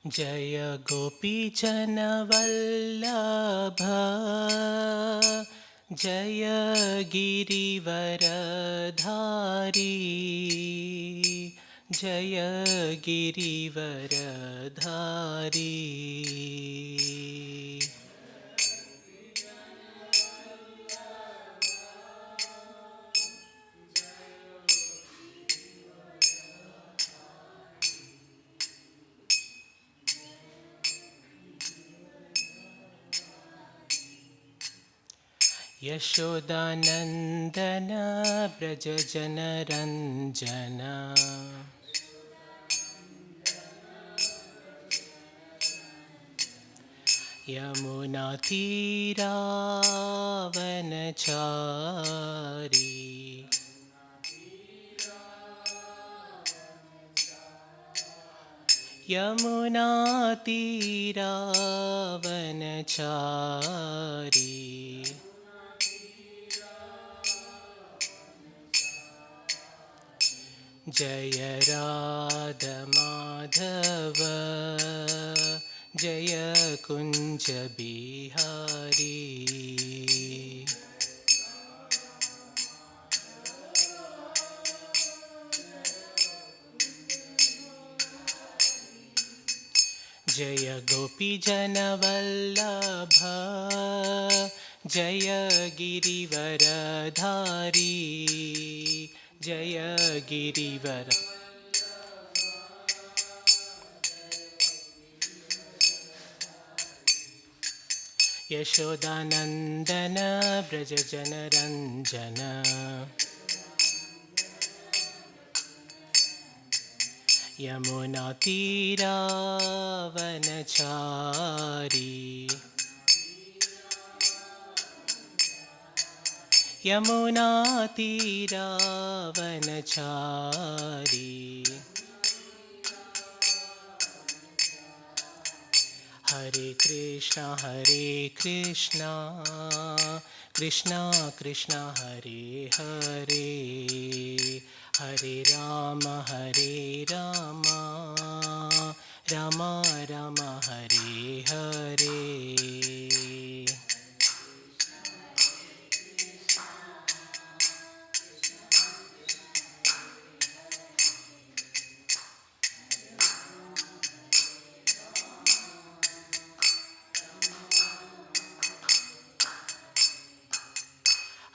जय गोपीजनवल्लभ जय गिरिवरधारी जय गिरिवरधारी। यशोदानन्दन व्रजजनरञ्जन यमुनातीरावनचारी यमुनातीरावनचारी। जय राधमाधव जय कुञ्जबिहारी। जय गोपीजनवल्लभ जय गिरिवरधारी जय गिरिवर। यशोदानन्दन व्रजजनरञ्जन यमुनातीरावनचारी यमुनातीरावनचारी। हरे कृष्णा कृष्णा कृष्णा हरे हरे हरे राम राम राम हरे हरे।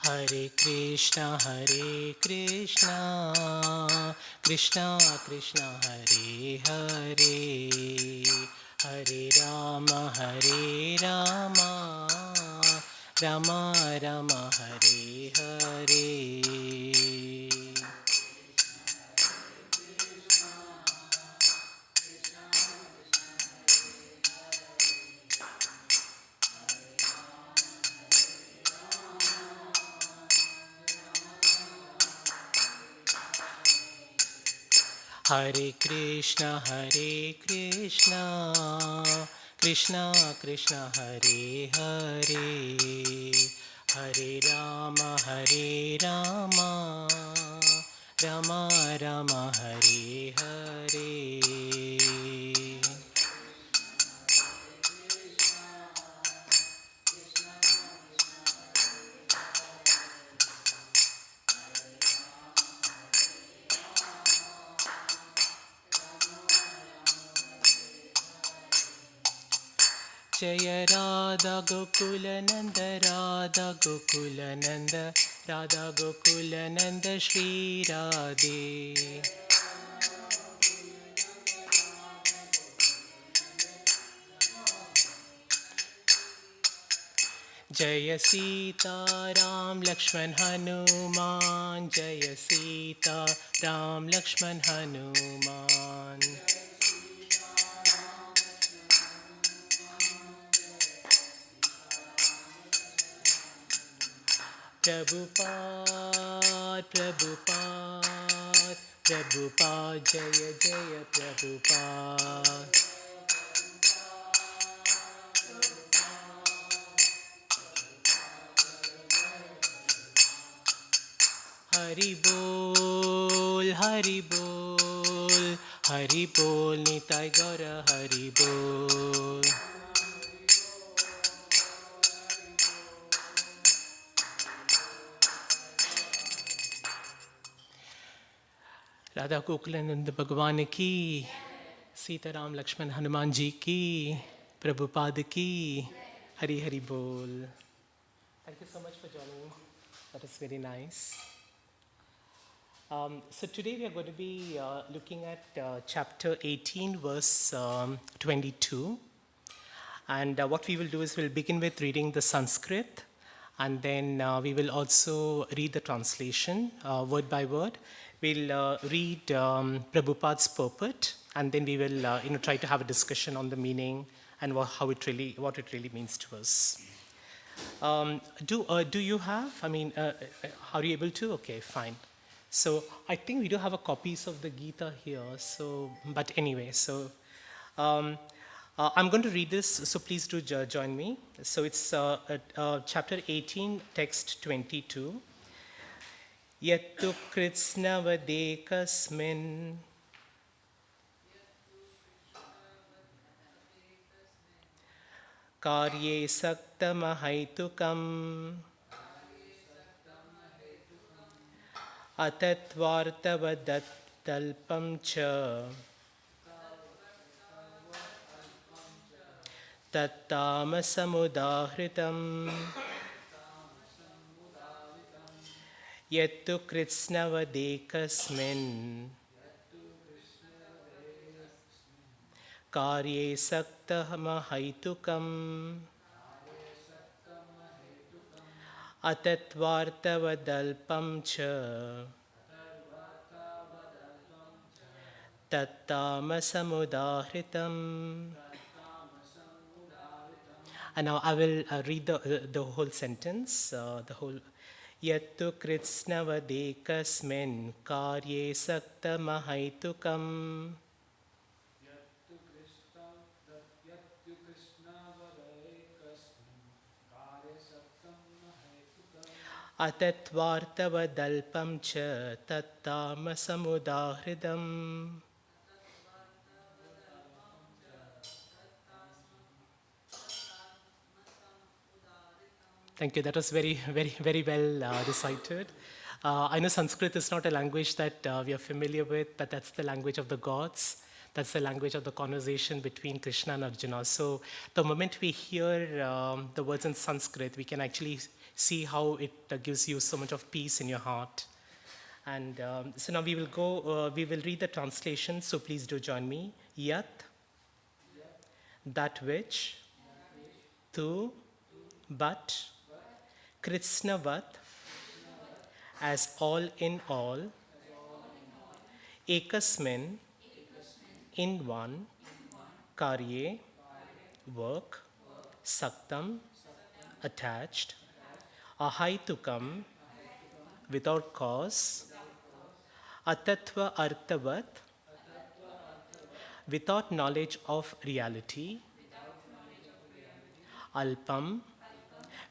हरे कृष्णा कृष्णा कृष्णा हरे हरे हरे राम राम राम हरे हरे। हरे कृष्णा कृष्णा कृष्णा हरे हरे हरे राम राम राम हरे हरे। जय राधा गोकुलनंद राधा गोकुलनंद श्री राधे। जय सीता राम लक्ष्मण हनुमान जय सीता राम लक्ष्मण हनुमान। प्रभुपाद जय जय प्रभुपाद। हरि बोल Hari Bol Nitai Gaura Hari Bol. Radha Gokulanand भगवान की, सीताराम लक्ष्मण हनुमान जी की, प्रभुपाद की, हरि हरि बोल. Thank you so much for joining. That is very nice. So today we are going to be looking at chapter 18, verse 22. And what we will do is we'll begin with reading the Sanskrit, and then we will also read the translation word by word. We'll read Prabhupada's purport, and then we will try to have a discussion on the meaning and what it really means to us. Do you have? I mean, are you able to? Okay, fine. So I think we do have a copies of the Gita here. So, but anyway, so um, I'm going to read this. So please do join me. So it's chapter 18, text 22. Yattu kritsnavadekasmin karye saktamahaitukam अतत्वार्तवदत्तल्पं च तत्तामसमुदाहृतम् यत्तु कृत्स्नवदेकस्मिन् कार्ये सक्तमहैतुकम् अतत्वार्तवदल्पं च तत्तामसमुदाहृतम्. And now I will read the whole sentence, the whole. Yattu kritsnavadekasmin karye saktamahaitukam atatvartavadalpam cha tattamasamudahridam. Thank you. That was very, very, very well recited. I know Sanskrit is not a language that we are familiar with, but that's the language of the gods. That's the language of the conversation between Krishna and Arjuna. So the moment we hear the words in Sanskrit, we can actually see how it gives you so much of peace in your heart. And so now we will read the translation. So please do join me. Yat, that which, tu, but, Kritsnavat, as all in all, ekasmin, in one, karye, work, saktam, attached, ahaitukam, without cause, atatva artavat, without knowledge of reality, alpam,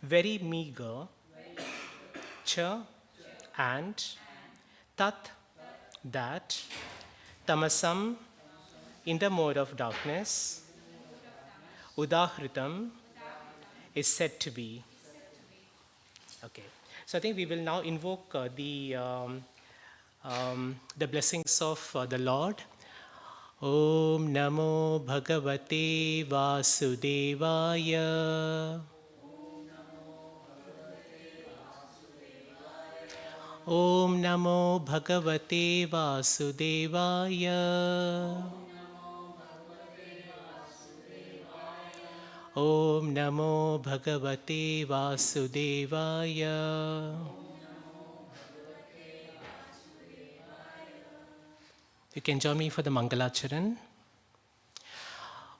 very meager, cha, and, tat, that, tamasam, in the mode of darkness, udahritam, is said to be. Okay, so I think we will now invoke the blessings of the Lord. Om Namo Bhagavate Vasudevaya. Om Namo Bhagavate Vasudevaya. Om Namo Bhagavate Vasudevaya. You can join me for the Mangalacharan.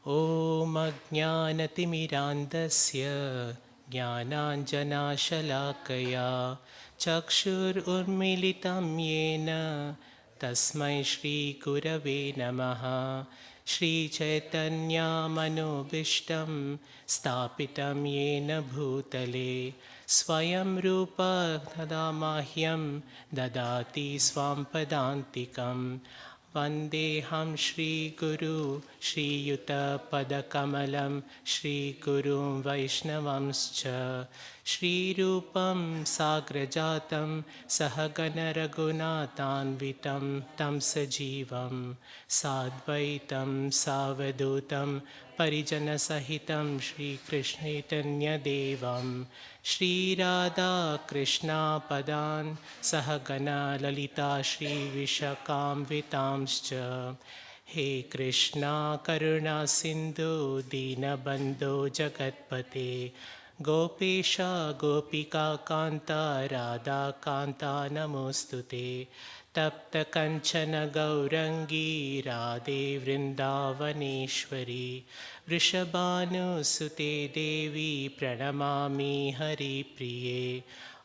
Om Ajnanatimirandasya Jnananjanashalakaya Chakshur Urmilitam Yena Tasmai Shri Gurave Namaha Shri Chaitanya Manobishtam Stapitam Yena Bhutale Swayam Rupa Tadamahyam Dadati Swam Padantikam Vandeham Shri Guru Shri Yuta Padakamalam Shri Gurum Vaishnavamscha Shri Rupam Sagrajatam Sahagana Raghunathanvitam Tam Sajivam Sadvaitam Savadutam Parijana Sahitam Shri Krishna Chaitanya Devam Shri Radha Krishna Padan Sahagana Lalita Shri Vishakam Vitamscha He Krishna Karuna Sindhu Dinabandhu Jagatpate Gopesha Gopika Kanta Radha Kanta Namostute Tapta Kanchana Gaurangi Radhe Vrindavaneshwari Vrishabhanu Sute Devi Pranamami Hari Priye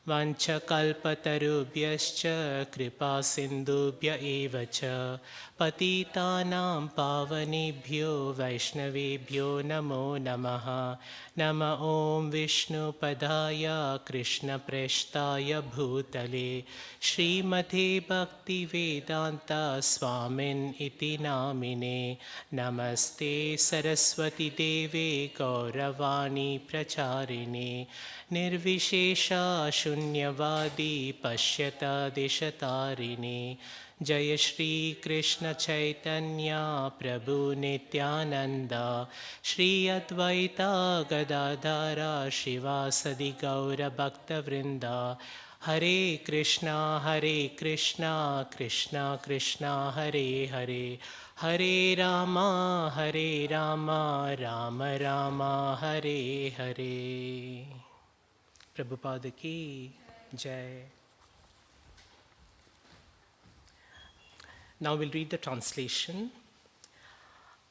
Vanchakalpatarubhyascha Kripa Sindhubhya Eva Cha Patitanam Pavanebhyo Vaishnavebhyo Namo Namaha Nama Om Vishnu Padaya Krishna Preshtaya Bhutale Srimate Bhaktivedanta Swamin Iti Namine Namaste Saraswati Deve Gauravani Pracharine Nirvishesha Shunyavadi Pashyata Deshatarine Jaya Shri Krishna Chaitanya Prabhu Nityananda Shri Advaita Gadadhara Shivasadi Gaura Bhakta Vrinda Hare Krishna Krishna Krishna Hare Hare Hare Rama Rama Rama Hare Hare Prabhupada ki Jai. Now we'll read the translation.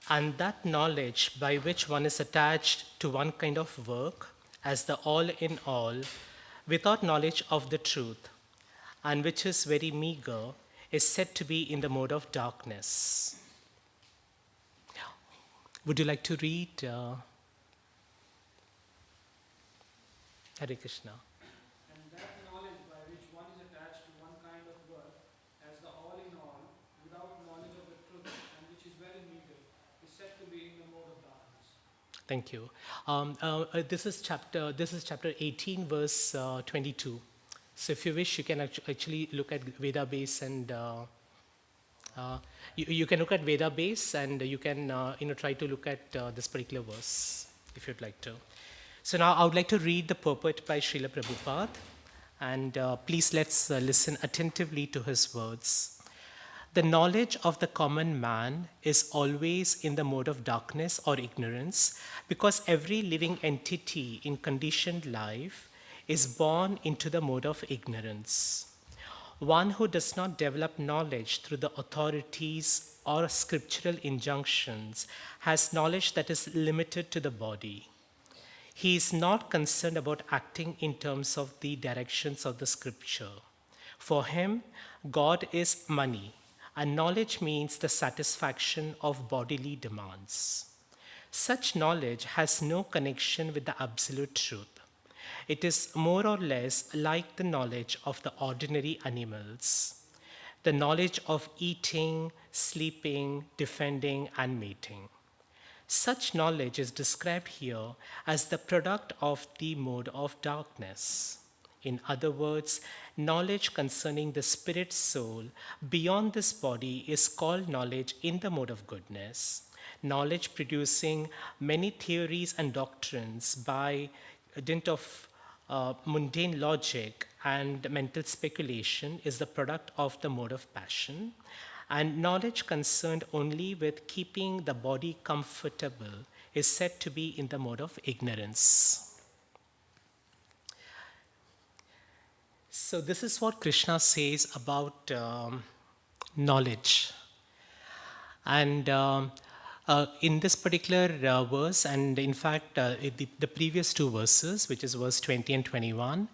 And that knowledge by which one is attached to one kind of work as the all in all, without knowledge of the truth, and which is very meager, is said to be in the mode of darkness. Would you like to read? Hare Krishna. And that knowledge by which one is attached to one kind of work as the all in all, without knowledge of the truth, and which is very meager, is said to be in the mode of darkness. Thank you. This is chapter 18, verse 22. So if you wish, you can actually look at Veda base and you can look at Veda base and you can try to look at this particular verse if you'd like to. So now I would like to read the purport by Srila Prabhupada, and please let's listen attentively to his words. The knowledge of the common man is always in the mode of darkness or ignorance, because every living entity in conditioned life is born into the mode of ignorance. One who does not develop knowledge through the authorities or scriptural injunctions has knowledge that is limited to the body. He is not concerned about acting in terms of the directions of the scripture. For him, God is money, and knowledge means the satisfaction of bodily demands. Such knowledge has no connection with the absolute truth. It is more or less like the knowledge of the ordinary animals, the knowledge of eating, sleeping, defending, and mating. Such knowledge is described here as the product of the mode of darkness. In other words, knowledge concerning the spirit soul beyond this body is called knowledge in the mode of goodness. Knowledge producing many theories and doctrines by dint of mundane logic and mental speculation is the product of the mode of passion. And knowledge concerned only with keeping the body comfortable is said to be in the mode of ignorance. So this is what Krishna says about knowledge. And in this particular verse, and in fact the previous two verses, which is verse 20 and 21,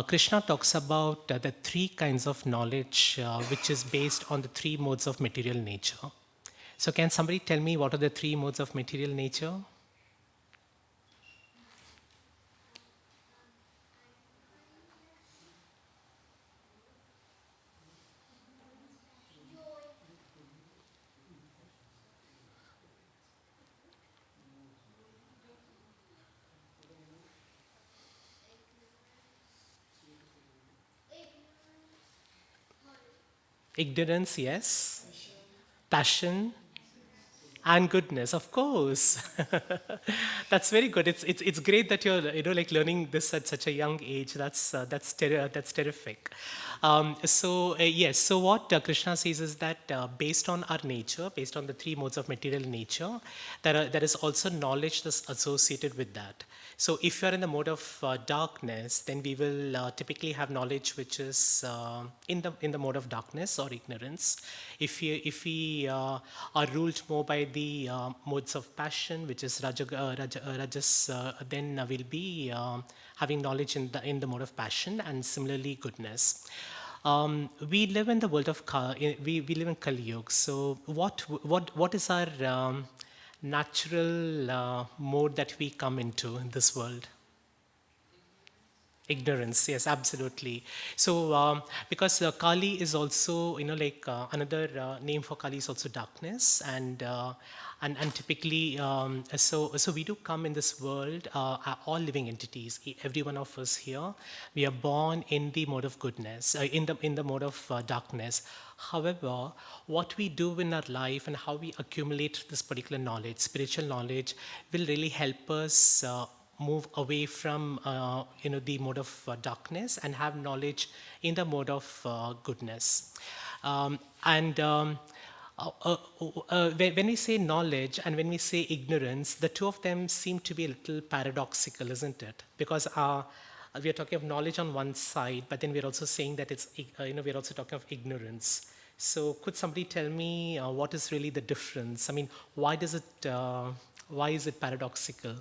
Krishna talks about the three kinds of knowledge which is based on the three modes of material nature. So can somebody tell me what are the three modes of material nature? Ignorance, yes. Passion and goodness, of course. That's very good. It's great that you're like learning this at such a young age. That's terrific. Yes. So what Krishna says is that based on our nature, based on the three modes of material nature, there is also knowledge that's associated with that. So if you are in the mode of darkness, then we will typically have knowledge which is in the mode of darkness or ignorance. If we are ruled more by the modes of passion, which is rajas, then we'll be having knowledge in the mode of passion, and similarly goodness. We live in the world of we live in Kali Yuga. So what is our natural mode that we come into in this world? Ignorance, yes, absolutely. So, because Kali is also, like another name for Kali is also darkness, and typically, so we do come in this world, are all living entities. Every one of us here, we are born in the mode of goodness, in the mode of darkness. However, what we do in our life and how we accumulate this particular knowledge, spiritual knowledge, will really help us. Move away from the mode of darkness and have knowledge in the mode of goodness. And when we say knowledge and when we say ignorance, the two of them seem to be a little paradoxical, isn't it? Because we are talking of knowledge on one side, but then we're also saying that we're also talking of ignorance. So could somebody tell me what is really the difference? I mean, why is it paradoxical?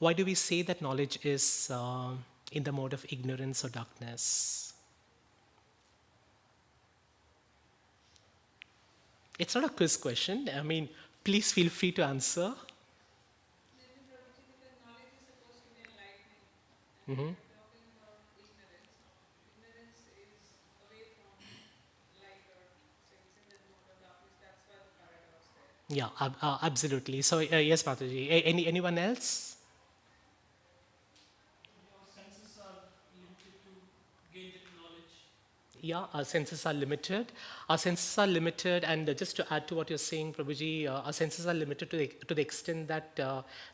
Why do we say that knowledge is in the mode of ignorance or darkness? It's not a quiz question. I mean, please feel free to answer. Maybe Prabhuji, because knowledge is supposed to be enlightening. And Mhm. we're talking about ignorance. Ignorance is away from light or so it's in the mode of darkness. That's why the paradox there. Yeah, absolutely. So, yes, Mataji. Anyone else? Your senses are limited to gain that knowledge. Yeah, our senses are limited. Our senses are limited, and just to add to what you're saying, Prabhuji, our senses are limited to the extent that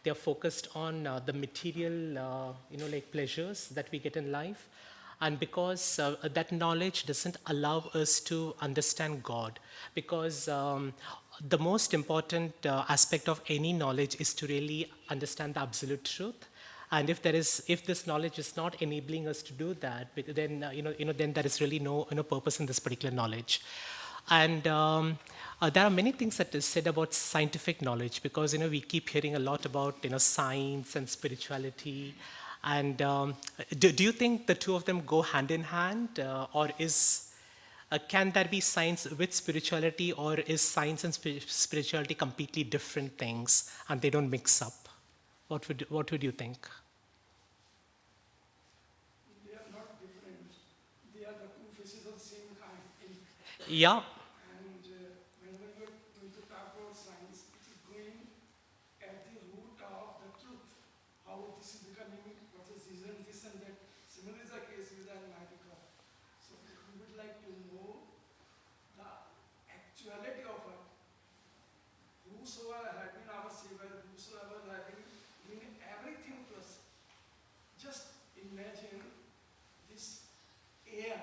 they are focused on the material, like pleasures that we get in life. And because that knowledge doesn't allow us to understand God, because the most important aspect of any knowledge is to really understand the absolute truth. And if this knowledge is not enabling us to do that, then then there is really no purpose in this particular knowledge. And there are many things that is said about scientific knowledge, because we keep hearing a lot about science and spirituality. And do you think the two of them go hand in hand, or can there be science with spirituality, or is science and spirituality completely different things and they don't mix up? What would you think? They are not different. They are the two faces of the same kind. Yeah. And whenever you are going to talk about science, it is going at the root of the truth. How this is becoming, what is this and that. Similar is the case with the Almighty God. So if we would like to know the actuality of it, whosoever had been our Savior, whosoever had been doing everything to us, just imagine this air.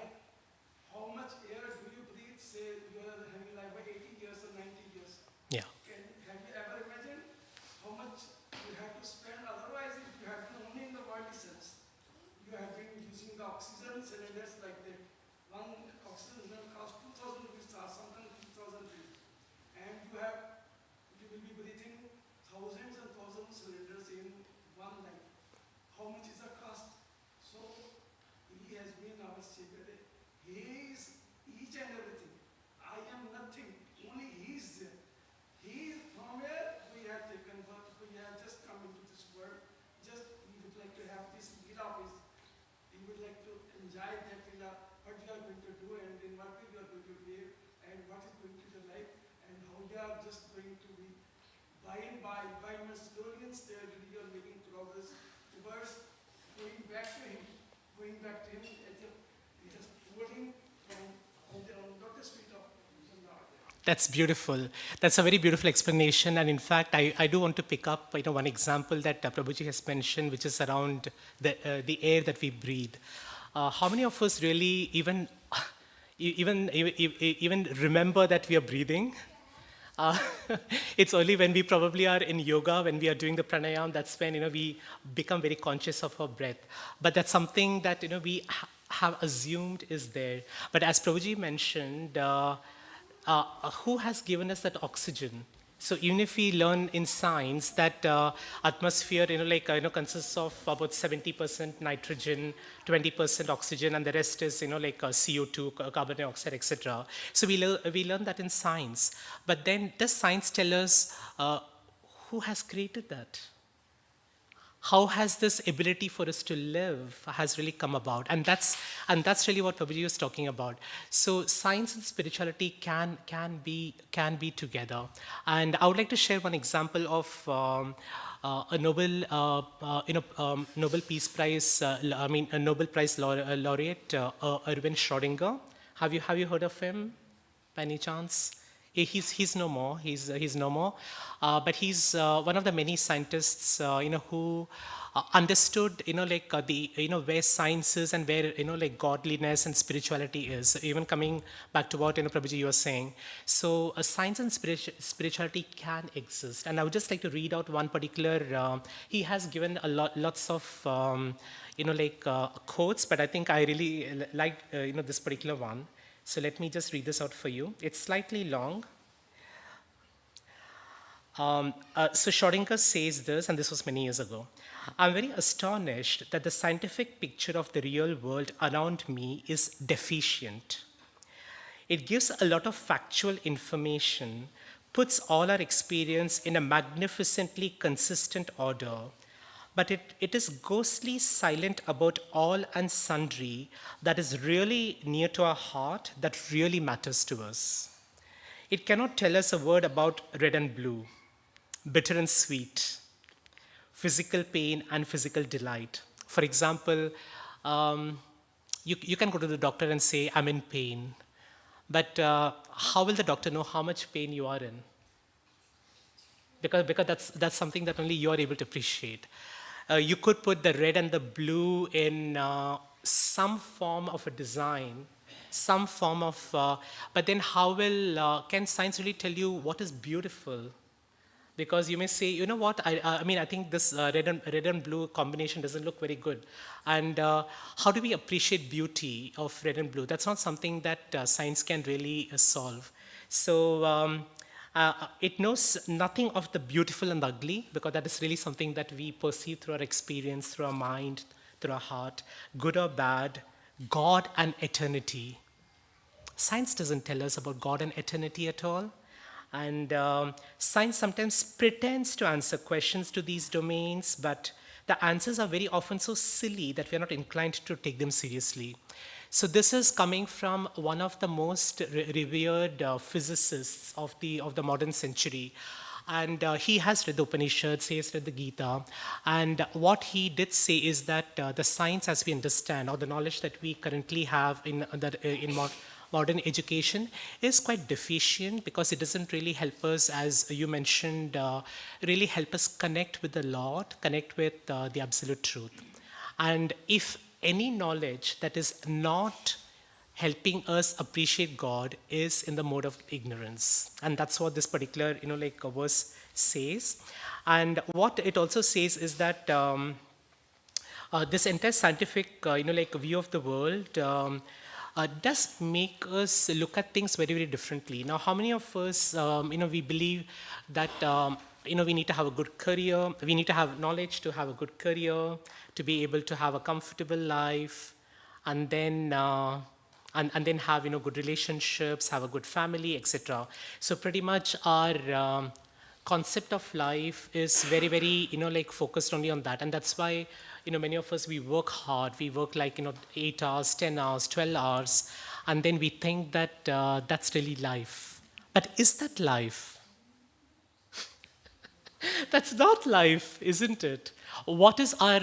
How much air do you breathe? Say you are having like 80 years or 90 years. Yeah. Have you ever imagined how much you have to spend? Otherwise, if you have been only in the worldly sense, you have been using the oxygen cylinders like that. One oxygen cylinder costs 2,000 rupees, sometimes 2,000 rupees. And you will be breathing thousands and thousands of cylinders in one night. How much is the cost? So, He has been our Savior. He is each and everything. I am nothing. Only He is there. He is from where we have taken birth. We have just come into this world. Just we would like to have this lila of His. We would like to enjoy that lila, what you are going to do and in what way you are going to live and what is going to be your life and how you are just going to be by and by and slowly and steadily you are making progress towards going back to Him, as He has told Him That's beautiful. That's a very beautiful explanation. And in fact, I do want to pick up one example that Prabhuji has mentioned, which is around the air that we breathe. How many of us really even remember that we are breathing? Uh, it's only when we probably are in yoga, when we are doing the pranayam, that's when we become very conscious of our breath. But that's something that we have assumed is there. But as Prabhuji mentioned, who has given us that oxygen? So even if we learn in science that atmosphere, consists of about 70% nitrogen, 20% oxygen, and the rest is, CO2, carbon dioxide, etc. So we learn that in science. But then does science tell us who has created that? How has this ability for us to live has really come about? And that's really what Prabhuji was talking about. So science and spirituality can be together. And I would like to share one example of a Nobel Peace Prize, a Nobel Prize laureate, Erwin Schrödinger. Have you heard of him by any chance? He's no more. He's no more. But he's one of the many scientists who understood the where science is and where godliness and spirituality is. Even coming back to what Prabhuji you were saying. So science and spirituality can exist. And I would just like to read out one particular. He has given lots of quotes, but I think I really like this particular one. So let me just read this out for you. It's slightly long. So Schrödinger says this, and this was many years ago. I'm very astonished that the scientific picture of the real world around me is deficient. It gives a lot of factual information, puts all our experience in a magnificently consistent order, but it is ghostly silent about all and sundry that is really near to our heart, that really matters to us. It cannot tell us a word about red and blue, bitter and sweet, physical pain and physical delight. For example, you can go to the doctor and say, I'm in pain. But how will the doctor know how much pain you are in? Because that's something that only you are able to appreciate. You could put the red and the blue in some form of a design, some form of, but then how can science really tell you what is beautiful? Because you may say, you know what, I think this red and blue combination doesn't look very good. And how do we appreciate beauty of red and blue? That's not something that science can really solve. So it knows nothing of the beautiful and ugly, because that is really something that we perceive through our experience, through our mind, through our heart, good or bad, God and eternity. Science doesn't tell us about God and eternity at all. And science sometimes pretends to answer questions to these domains, but the answers are very often so silly that we're not inclined to take them seriously. So this is coming from one of the most revered physicists of the modern century. And he has read the Upanishads, he has read the Gita. And what he did say is that the science as we understand, or the knowledge that we currently have in modern education is quite deficient, because it doesn't really help us, as you mentioned, really help us connect with the Lord, connect with the absolute truth. And if any knowledge that is not helping us appreciate God is in the mode of ignorance. And that's what this particular, verse says. And what it also says is that this entire scientific, view of the world does make us look at things very, very differently. Now, how many of us, we believe that, we need to have a good career, we need to have knowledge to have a good career, to be able to have a comfortable life, and then and then have good relationships, have a good family, etc. So pretty much our concept of life is very, very focused only on that, and that's why many of us, we work hard, we work 8 hours, 10 hours, 12 hours, and then we think that that's really life. But is that life? That's not life, isn't it? What is our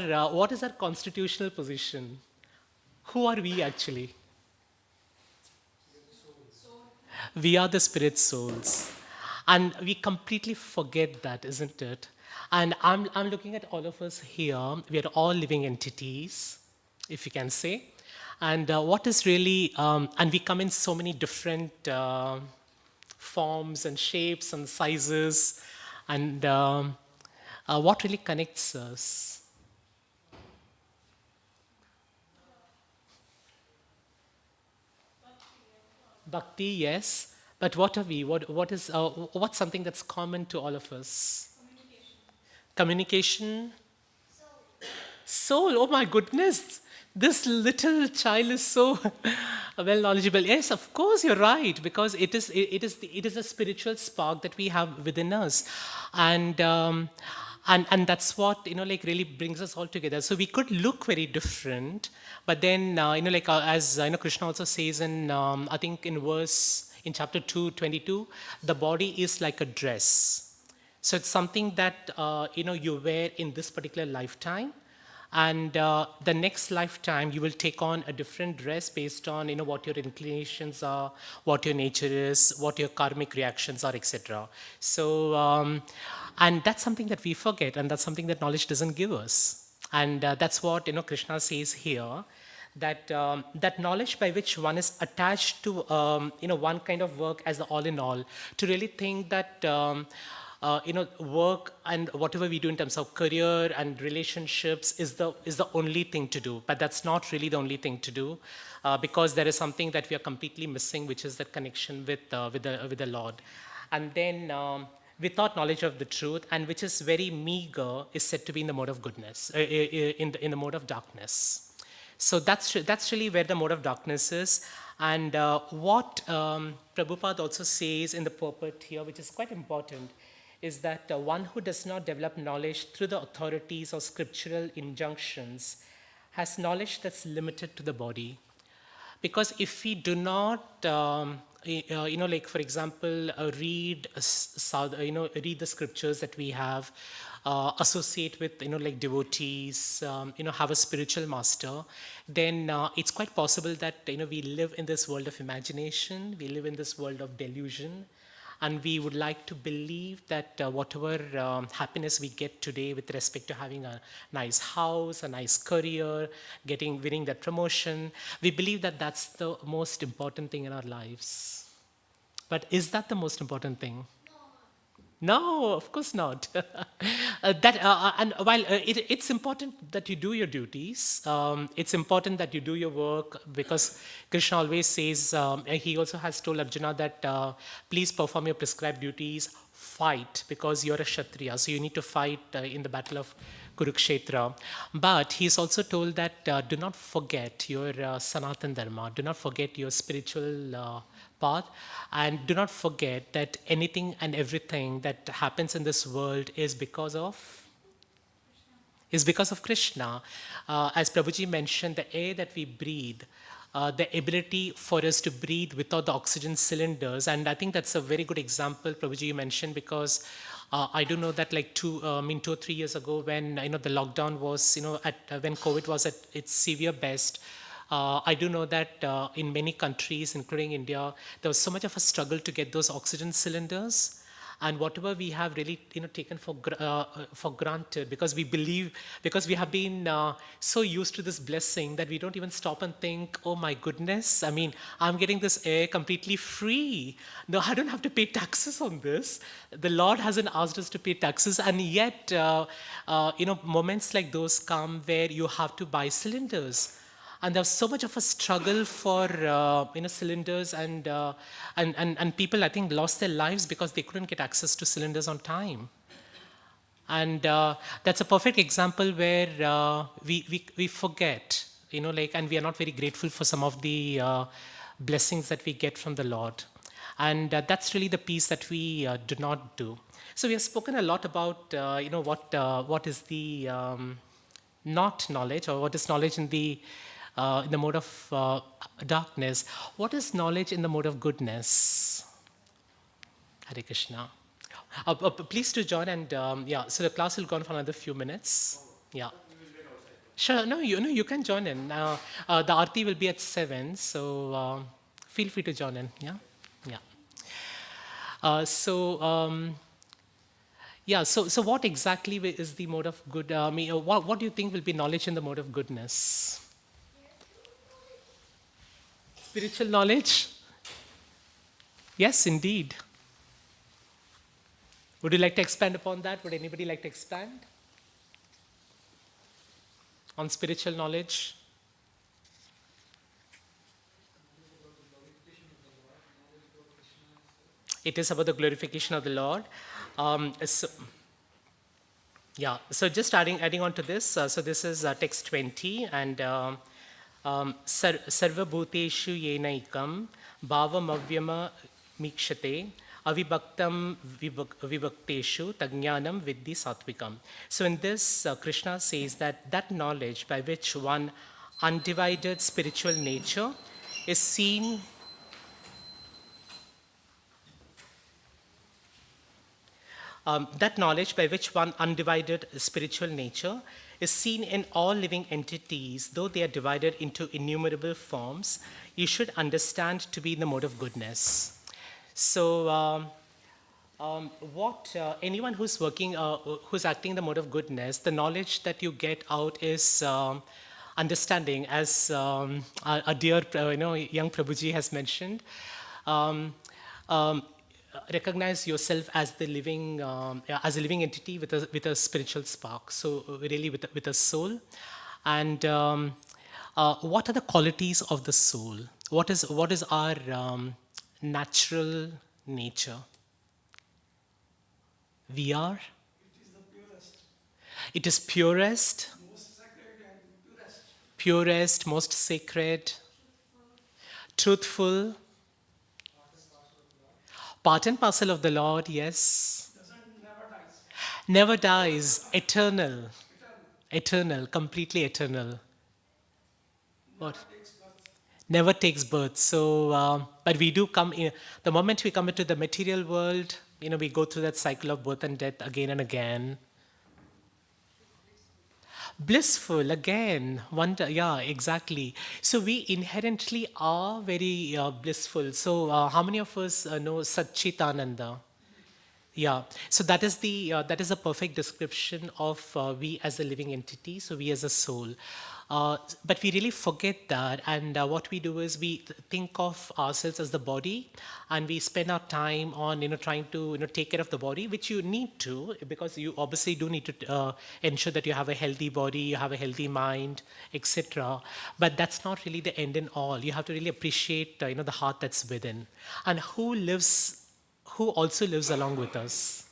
constitutional position? Who are we actually? We are the spirit souls. And we completely forget that, isn't it? And I'm looking at all of us here. We are all living entities, if you can say. And what is really, and we come in so many different forms and shapes and sizes. And what really connects us? Bhakti, yes. But what are we? What's something that's common to all of us? Communication. Soul, oh my goodness. This little child is so well knowledgeable. Yes, of course, you're right, because it is a spiritual spark that we have within us. And, and that's what, like really brings us all together. So we could look very different, but then, like as Krishna also says in, I think in chapter 2:22, the body is like a dress. So it's something that you wear in this particular lifetime, and the next lifetime you will take on a different dress based on what your inclinations are, what your nature is, what your karmic reactions are, etc. So and that's something that we forget, and that's something that knowledge doesn't give us. And that's what Krishna says here, that that knowledge by which one is attached to one kind of work as the all in all, to really think that work and whatever we do in terms of career and relationships is the only thing to do. But that's not really the only thing to do, because there is something that we are completely missing, which is that connection with the Lord. And then without knowledge of the truth, and which is very meager, is said to be in the mode of goodness, in the mode of darkness. So that's really where the mode of darkness is. And what Prabhupada also says in the purport here, which is quite important, is that one who does not develop knowledge through the authorities or scriptural injunctions has knowledge that's limited to the body. Because if we do not, like for example, read the scriptures that we have, associate with like devotees, have a spiritual master, then it's quite possible that we live in this world of imagination, we live in this world of delusion, and we would like to believe that whatever happiness we get today with respect to having a nice house, a nice career, winning that promotion, we believe that that's the most important thing in our lives. But is that the most important thing? No, of course not. And while it's important that you do your duties, it's important that you do your work, because Krishna always says, he also has told Arjuna that please perform your prescribed duties, fight, because you're a Kshatriya, so you need to fight in the battle of Kurukshetra. But he's also told that do not forget your Sanatan Dharma, do not forget your spiritual path, and do not forget that anything and everything that happens in this world is because of Krishna. As Prabhuji mentioned, the air that we breathe, the ability for us to breathe without the oxygen cylinders, and I think that's a very good example, Prabhuji, you mentioned, because I do know that like 2 or 3 years ago, when the lockdown was, when COVID was at its severe best, I do know that in many countries, including India, there was so much of a struggle to get those oxygen cylinders. And whatever we have really taken for granted, because we have been so used to this blessing that we don't even stop and think, oh my goodness, I mean, I'm getting this air completely free. No, I don't have to pay taxes on this. The Lord hasn't asked us to pay taxes, and yet moments like those come where you have to buy cylinders. And there was so much of a struggle for cylinders, and people, I think, lost their lives because they couldn't get access to cylinders on time. And that's a perfect example where we forget, and we are not very grateful for some of the blessings that we get from the Lord. And that's really the piece that we do not do. So we have spoken a lot about what is the not knowledge, or what is knowledge in the mode of darkness. What is knowledge in the mode of goodness? Hare Krishna. Please to join, and so the class will go on for another few minutes. Yeah. Sure, no, you can join in. The Aarti will be at 7, so feel free to join in. Yeah? Yeah. So, yeah, so what exactly is the mode of good? What do you think will be knowledge in the mode of goodness? Spiritual knowledge? Yes, indeed. Would you like to expand upon that? Would anybody like to expand on spiritual knowledge? It is about the glorification of the Lord. So, yeah, so just adding on to this, so this is text 20, and sarva bhuteshu yenaikam bhavam avyama mikshate avibhaktam vivakteshu tagyanam vidhi satvikam. So in this, Krishna says that that knowledge by which one undivided spiritual nature is seen. That knowledge by which one undivided spiritual nature is seen in all living entities, though they are divided into innumerable forms, you should understand to be in the mode of goodness. So, what anyone who's working, who's acting in the mode of goodness, the knowledge that you get out is understanding, as our dear, young Prabhuji has mentioned. Um, um, Recognize yourself as the living as a living entity with a spiritual spark, so really with a soul. And what are the qualities of the soul? What is our natural nature? We are, It is the purest, it is purest, most sacred and purest. most sacred, truthful, part and parcel of the Lord, yes. Doesn't never dies. Never dies, eternal, Eternal. eternal, completely eternal. Never What? takes birth. Never takes birth. So, but we do come in, the moment we come into the material world, we go through that cycle of birth and death again and again. Blissful again, wonder, yeah, exactly. So we inherently are very blissful. So, how many of us know Satchitananda? Yeah, so that is a perfect description of we as a living entity. So we as a soul, but we really forget that, and what we do is we think of ourselves as the body, and we spend our time on trying to take care of the body, which you need to, because you obviously do need to ensure that you have a healthy body, you have a healthy mind, etc. But that's not really the end in all. You have to really appreciate the heart that's within, and who also lives along with us?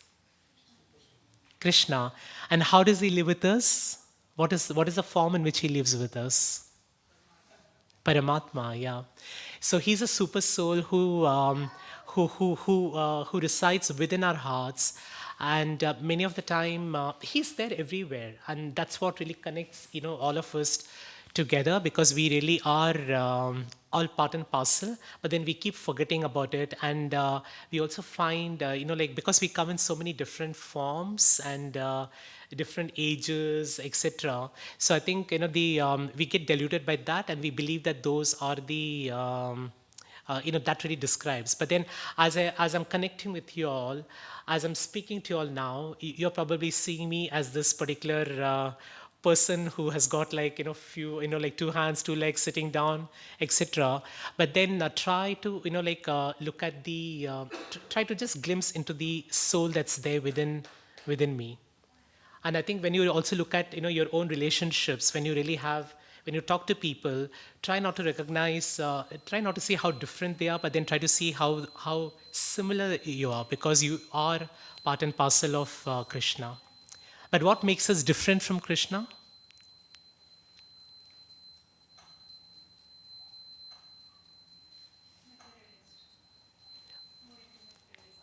Krishna. And how does he live with us? What is the form in which he lives with us? Paramatma, yeah. So he's a super soul who resides within our hearts, and many of the time he's there everywhere, and that's what really connects all of us together, because we really are all part and parcel, but then we keep forgetting about it. And we also find like, because we come in so many different forms and different ages, etc. So I think the we get deluded by that, and we believe that those are the that really describes. But then, as I'm connecting with you all, as I'm speaking to you all now, you're probably seeing me as this particular person who has got like few like two hands, two legs, sitting down, etc. But then try to like look at the try to just glimpse into the soul that's there within me. And I think when you also look at your own relationships, when you talk to people, try not to recognize, try not to see how different they are, but then try to see how similar you are, because you are part and parcel of Krishna. But what makes us different from Krishna?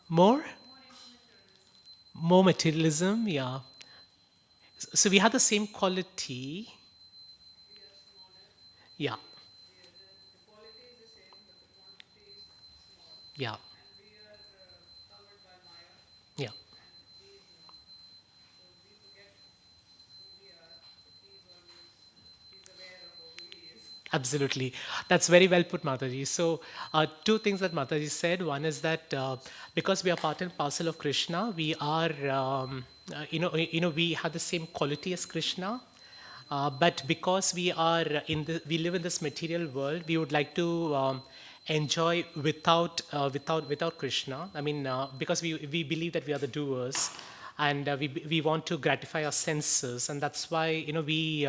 More? More materialism, yeah. So we have the same quality, yeah, quality is the same, but the quantity is small. yeah, And we are covered by Maya, yeah. and he is not. So we forget who we are, but he's aware of who he is. Absolutely. That's very well put, Mataji. So, two things that Mataji said. One is that because we are part and parcel of Krishna, we are, we have the same quality as Krishna. But because we live in this material world, we would like to enjoy without Krishna. I mean, because we believe that we are the doers, and we want to gratify our senses, and that's why we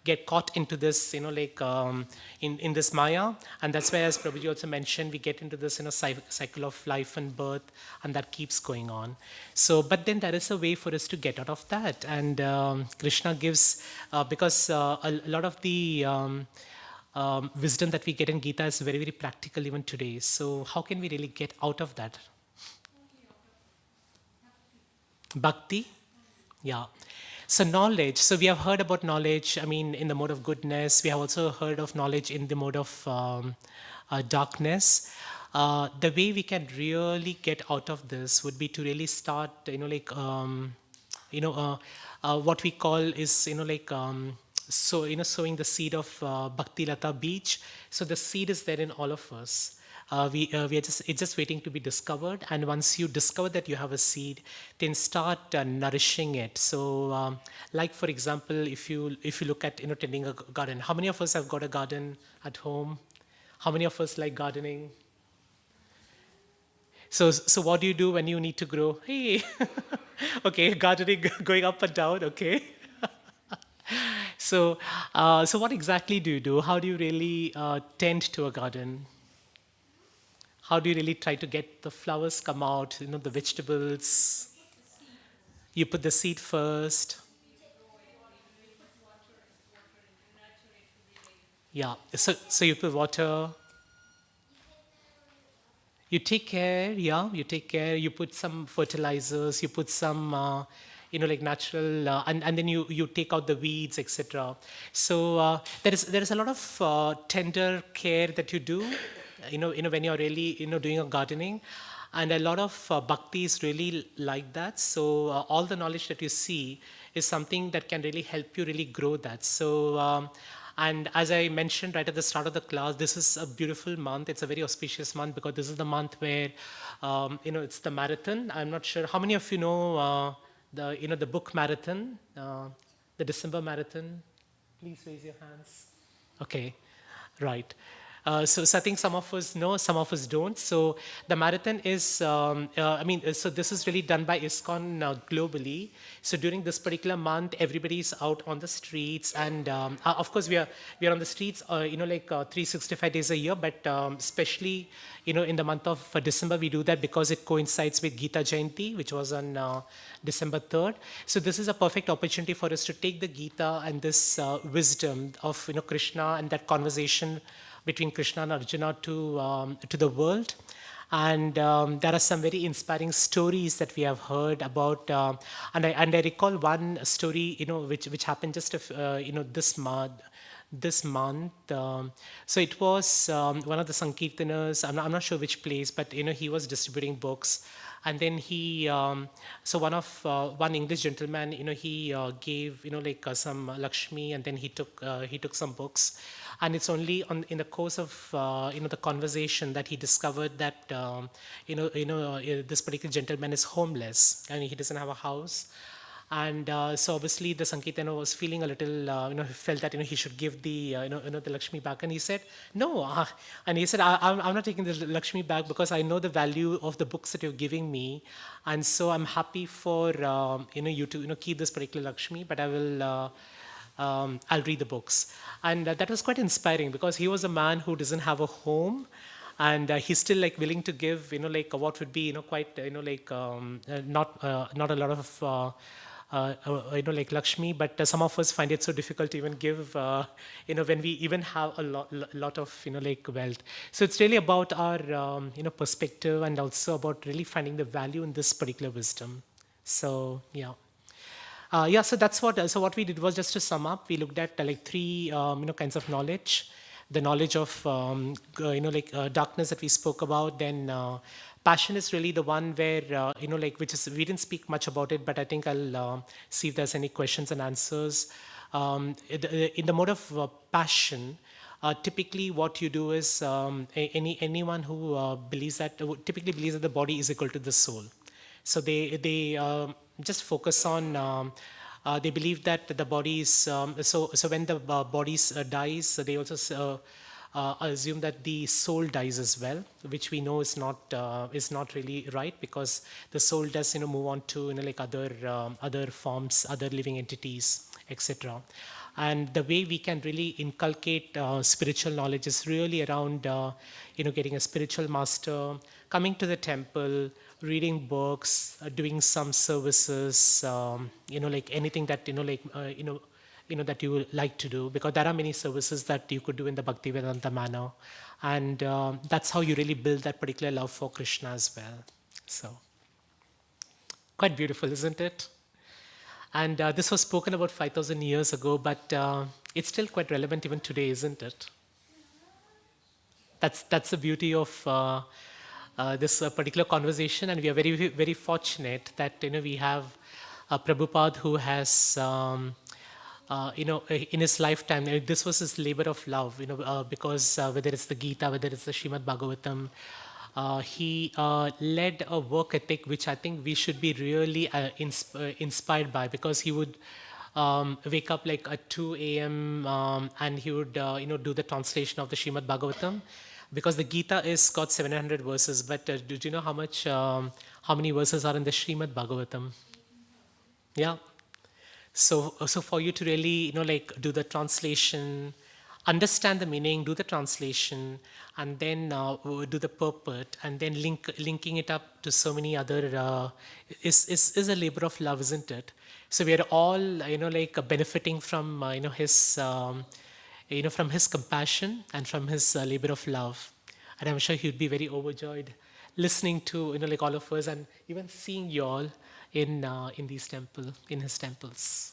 get caught into this in this Maya, and that's why, as Prabhuji also mentioned, we get into this cycle of life and birth, and that keeps going on. So, but then there is a way for us to get out of that, and Krishna gives because a lot of the wisdom that we get in Gita is very, very practical even today. So, how can we really get out of that? Bhakti? Yeah. So, knowledge. So, we have heard about knowledge, I mean, in the mode of goodness. We have also heard of knowledge in the mode of darkness. The way we can really get out of this would be to really start, what we call is, sowing the seed of Bhakti Lata Beach. So the seed is there in all of us. We are just it's just waiting to be discovered. And once you discover that you have a seed, then start nourishing it. So, like for example, if you look at tending a garden, how many of us have got a garden at home? How many of us like gardening? So what do you do when you need to grow? Hey, okay, gardening going up and down. Okay. So what exactly do you do? How do you really tend to a garden? How do you really try to get the flowers come out? The vegetables. You put the seed first. Yeah. So you put water. You take care, yeah, you take care. You put some fertilizers, you put some, natural, and then you take out the weeds, etc. So there is a lot of tender care that you do, when you're really, doing a gardening, and a lot of bhakti is really like that. So all the knowledge that you see is something that can really help you really grow that. So. And as I mentioned right at the start of the class, this is a beautiful month. It's a very auspicious month because this is the month where, it's the marathon. I'm not sure how many of you know the book marathon, the December marathon. Please raise your hands. Okay, right. So I think some of us know, some of us don't. So the marathon is, so this is really done by ISKCON globally. So during this particular month, everybody's out on the streets, and of course we are on the streets, 365 days a year. But especially, in the month of December, we do that because it coincides with Gita Jayanti, which was on December 3rd. So this is a perfect opportunity for us to take the Gita and this wisdom of Krishna and that conversation between Krishna and Arjuna to the world. And there are some very inspiring stories that we have heard about. And I recall one story, which happened just this month. This month, so it was one of the Sankirtanas. I'm not sure which place, but he was distributing books, and then so one English gentleman, he gave some Lakshmi, and then he took some books, and it's only in the course of the conversation that he discovered that this particular gentleman is homeless and he doesn't have a house. And so obviously the Sankirtana was feeling a little, he felt that he should give the the Lakshmi back, and he said no, and he said I'm not taking the Lakshmi back because I know the value of the books that you're giving me, and so I'm happy for you to keep this particular Lakshmi, but I will. I'll read the books. And that was quite inspiring because he was a man who doesn't have a home, and he's still willing to give what would be quite not a lot of Lakshmi, but some of us find it so difficult to even give when we even have a lot of wealth. So it's really about our perspective, and also about really finding the value in this particular wisdom. So yeah. So that's so what we did was, just to sum up, we looked at three kinds of knowledge. The knowledge of darkness that we spoke about. Then passion is really the one where which is, we didn't speak much about it, but I think I'll see if there's any questions and answers. In the mode of passion, typically what you do is anyone who believes that typically believes that the body is equal to the soul. So they just focus on. They believe that the body is so when the body dies, they also assume that the soul dies as well, which we know is not really right, because the soul does move on to like other forms, other living entities, etc. And the way we can really inculcate spiritual knowledge is really around getting a spiritual master, coming to the temple, reading books, doing some services, like anything that that you would like to do, because there are many services that you could do in the Bhaktivedanta Manor, and that's how you really build that particular love for Krishna as well. So quite beautiful, isn't it? And this was spoken about 5,000 years ago, but it's still quite relevant even today, isn't it? That's the beauty of this particular conversation, and we are very fortunate that we have Prabhupada, who has in his lifetime, this was his labor of love, because whether it's the Gita, whether it's the Srimad Bhagavatam, he led a work ethic which I think we should be really inspired by, because he would wake up like at 2 a.m. And he would do the translation of the Srimad Bhagavatam, because the Gita is got 700 verses. But did you know how many verses are in the Srimad Bhagavatam? Yeah. So for you to really, like do the translation, understand the meaning, do the translation, and then do the purport, and then linking it up to so many other is a labor of love, isn't it? So we are all, like benefiting from, from his compassion and from his labor of love. And I'm sure he'd be very overjoyed listening to, like all of us, and even seeing you all in in his temples.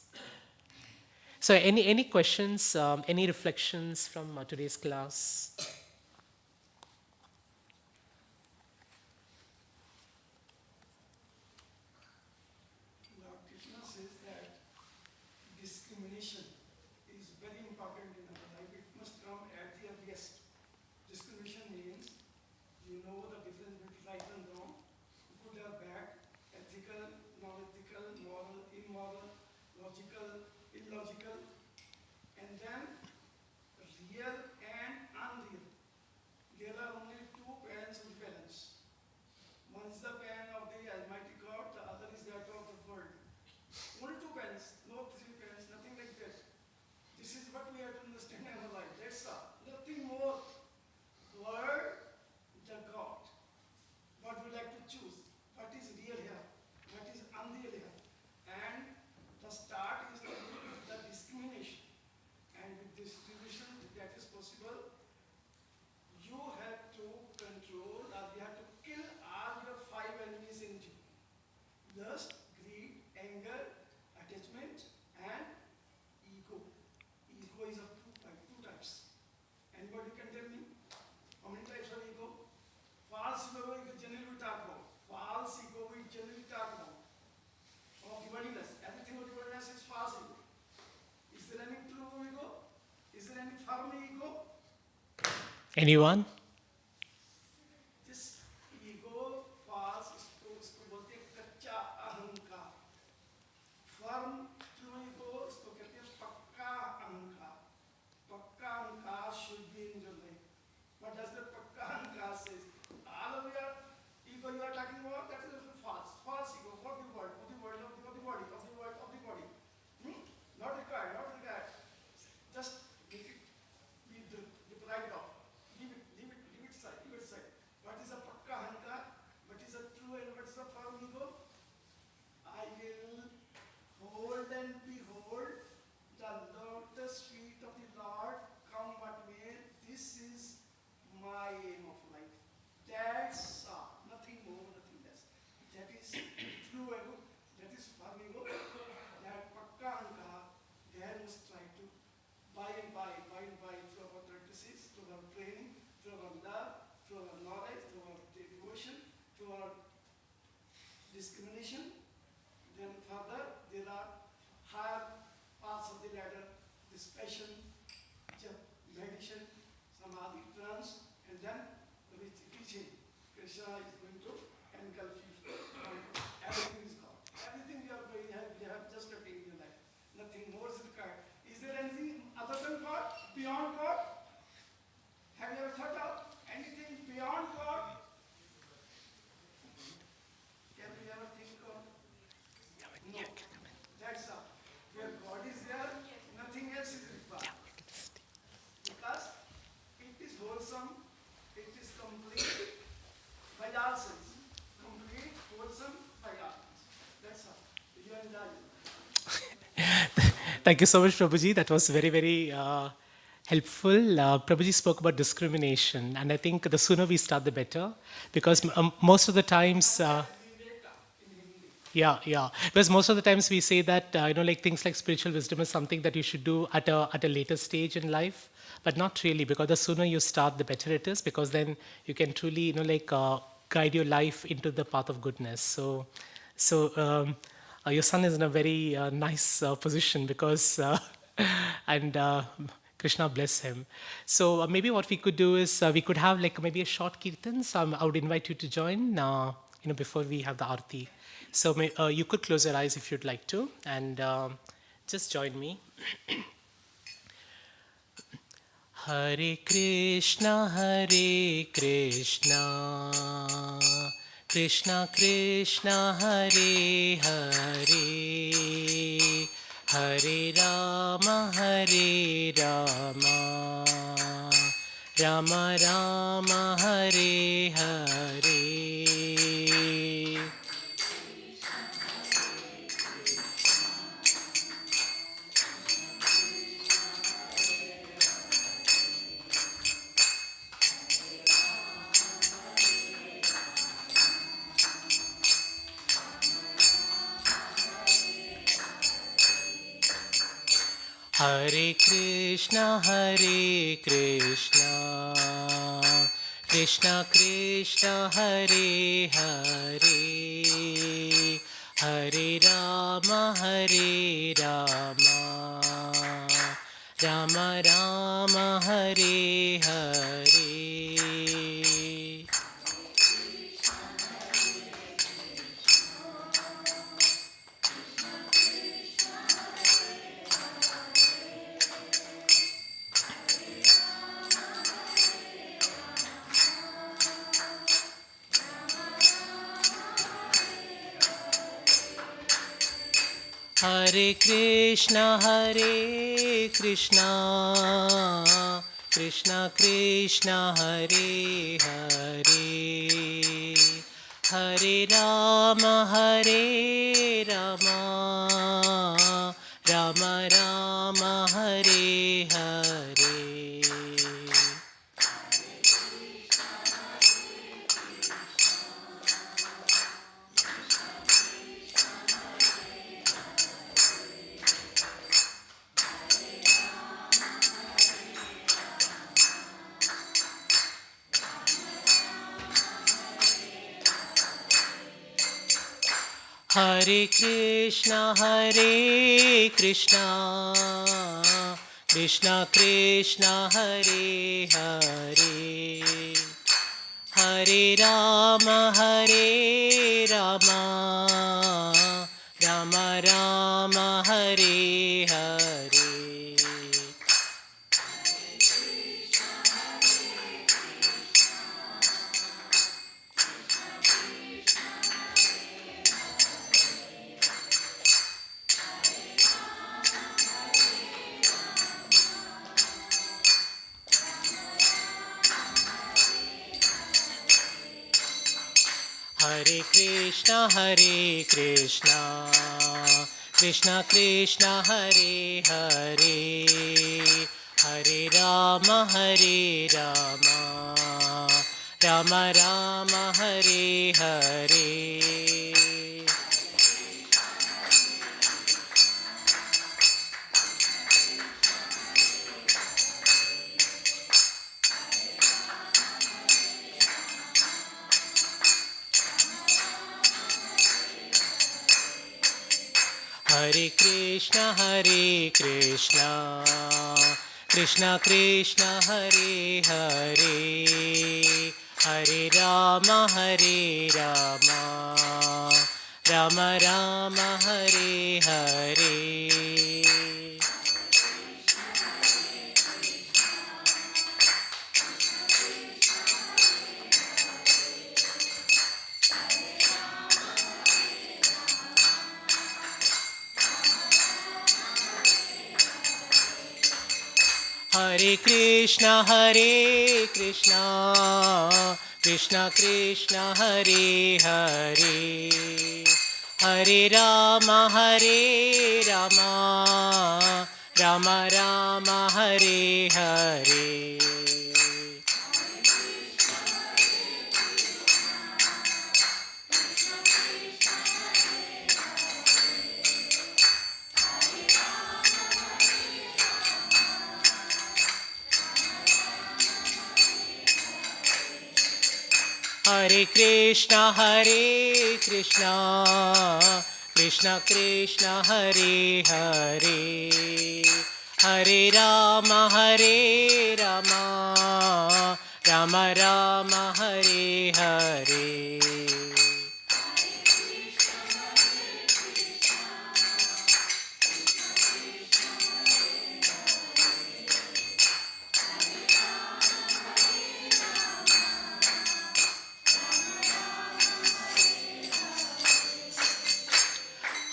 So any questions, any reflections from today's class? Lord Krishna says that discrimination is very important in our life. It must come at the earliest. Discrimination means you know the difference between right and wrong, good or bad, ethical, non-ethical, moral, immoral, logical, illogical, and then real and unreal. There are only two pans of the balance. One is the pan of the Almighty God, the other is that of the world. Only two pans, no three pans, nothing like that. This is what we have to understand in our life. That's all. Nothing more. Word, the God. What we like to choose. What is real here? What is unreal here? And the start is the discrimination. And with distribution, that is possible. You have to control, or you have to kill all your five enemies in you. Lust, greed, anger, attachment, and ego. Ego is of two types. Anybody can tell me how many types of ego? False ego we generally talk about. False ego we generally talk about. Of the bodiness. Everything of the bodiness is false ego. Is there any true ego? Is there any firm ego? Anyone? जिस ego false इसको बोलते हैं कच्चा अहंकार firm true ego इसको कहते हैं पक्का अहंकार should be in your life. What does the पक्का अहंकार says? All of your ego you are talking about, that is false ego of the world, of the body, not required, just make it be deprived of. Leave it aside. What is a pakka ahankar? What is a true and what is a firm ego? I will hold and behold the lotus feet of the Lord, come what may. This is my aim of life. That's all. Nothing more, nothing less. That is true ego. That is firm ego. That pakka ahankar, there must try to by and by through our practices, through our training, through our love, through our knowledge, through our devotion, through our discrimination. Then further, there are higher parts of the ladder, this passion, meditation, then we teach him. Krishna is going to engulf you. Everything is gone. Everything you have just attained in your life. Nothing more is required. Is there anything other than God? Beyond God? Have you ever thought of anything beyond God? Can we ever think of? No. That's all. Where God is there, nothing else is required. Because it is wholesome, it is complete by all sense. Complete, wholesome by all sense. That's all. You and I. Thank you so much, Prabhuji. That was very, very helpful. Prabhuji spoke about discrimination, and I think the sooner we start, the better, because most of the times. Yeah. Because most of the times we say that like things like spiritual wisdom is something that you should do at a later stage in life, but not really. Because the sooner you start, the better it is. Because then you can truly guide your life into the path of goodness. So your son is in a very nice position because and. Krishna bless him. So maybe what we could do is we could have like maybe a short kirtan. So I would invite you to join. Before we have the arti. So you could close your eyes if you'd like to, and just join me. Hare Krishna, Krishna Krishna, Hare Hare, Hare Rama, Rama Rama, Hare Hare. Hare Krishna, Krishna Krishna, Hare Hare, Hare Rama, Rama Rama, Hare Hare. Hare Krishna, Krishna Krishna, Hare Hare, Hare Rama, Rama Rama, Hare Hare. Hare Krishna, Krishna Krishna, Hare Hare, Hare Rama, Rama Rama, Hare Hare. Hare Krishna, Krishna Krishna, Hare Hare, Hare Rama, Rama Rama, Hare Hare. Hare Krishna, Krishna Krishna Hare Hare, Hare Rama Hare Rama, Rama Rama Hare Hare. Hare Krishna Krishna Krishna Hare Hare, Hare Rama Rama Rama Hare Hare. Hare Krishna Krishna Krishna Hare Hare, Hare Rama Rama Rama Hare Hare.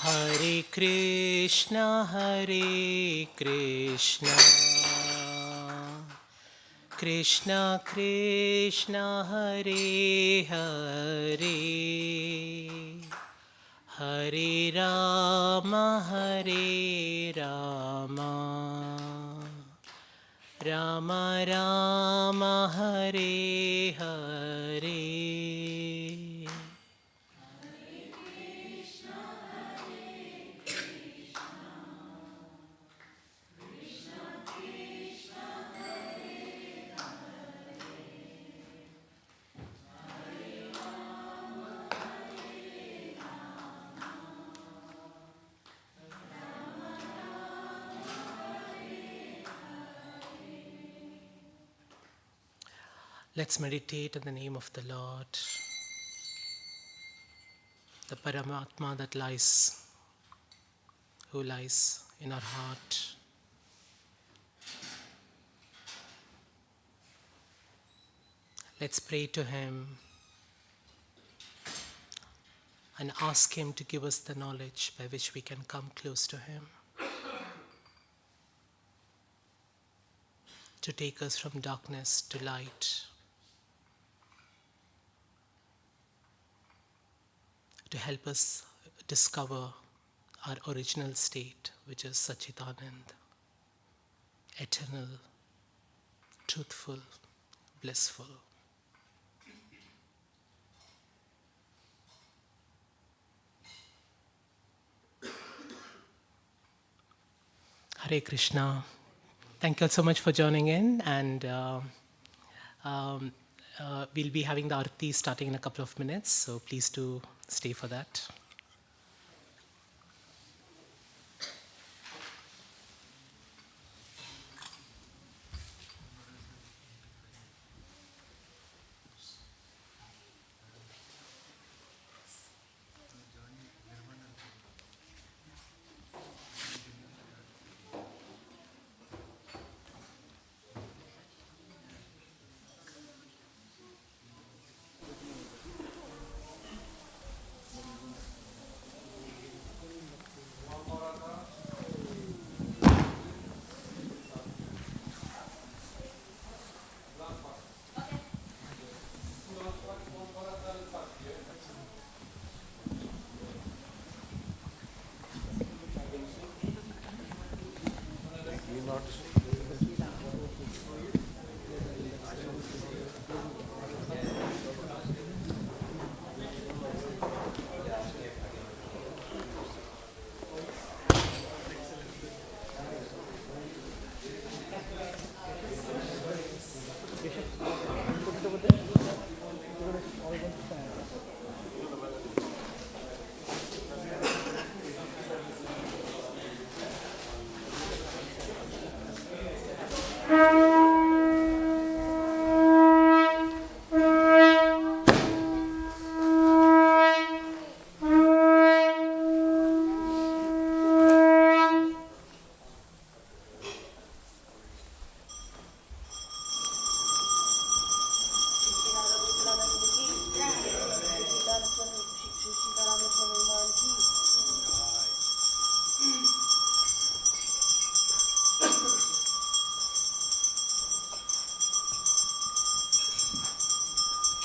Hare Krishna Krishna Krishna Hare Hare, Hare Rama Rama Rama Hare Hare. Let's meditate in the name of the Lord, the Paramatma who lies in our heart. Let's pray to Him and ask Him to give us the knowledge by which we can come close to Him, to take us from darkness to light, to help us discover our original state, which is Satchitanand, eternal, truthful, blissful. Hare Krishna. Thank you all so much for joining in, and we'll be having the Aarti starting in a couple of minutes, so please do stay for that.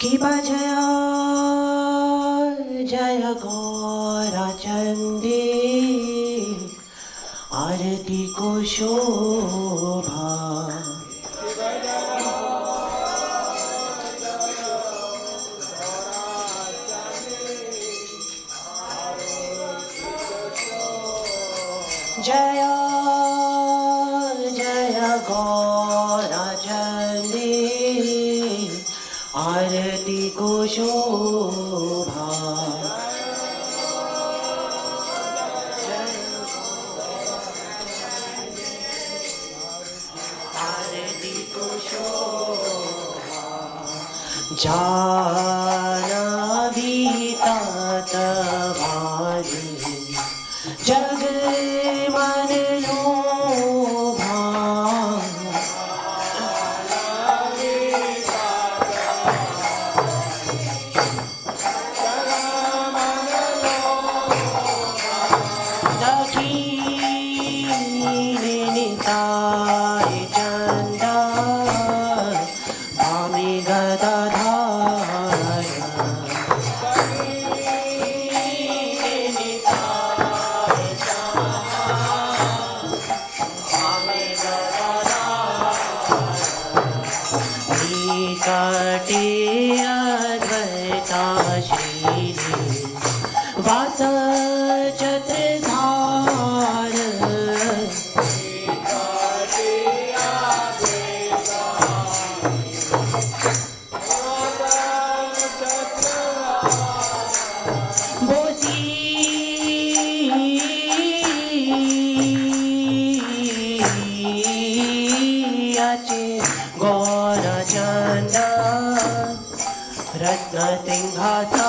कि बजय जय गौरचंदी आरती को शोभा जय जय गौरचंदी आरती को शोभा आरती को शोभा जानवी तात भारी जग मन लोभा निताय चंदा भामी गदाधार निकटे अद्वैता श्री वास चत्रधार गौरचंद रत्न सिंहासनी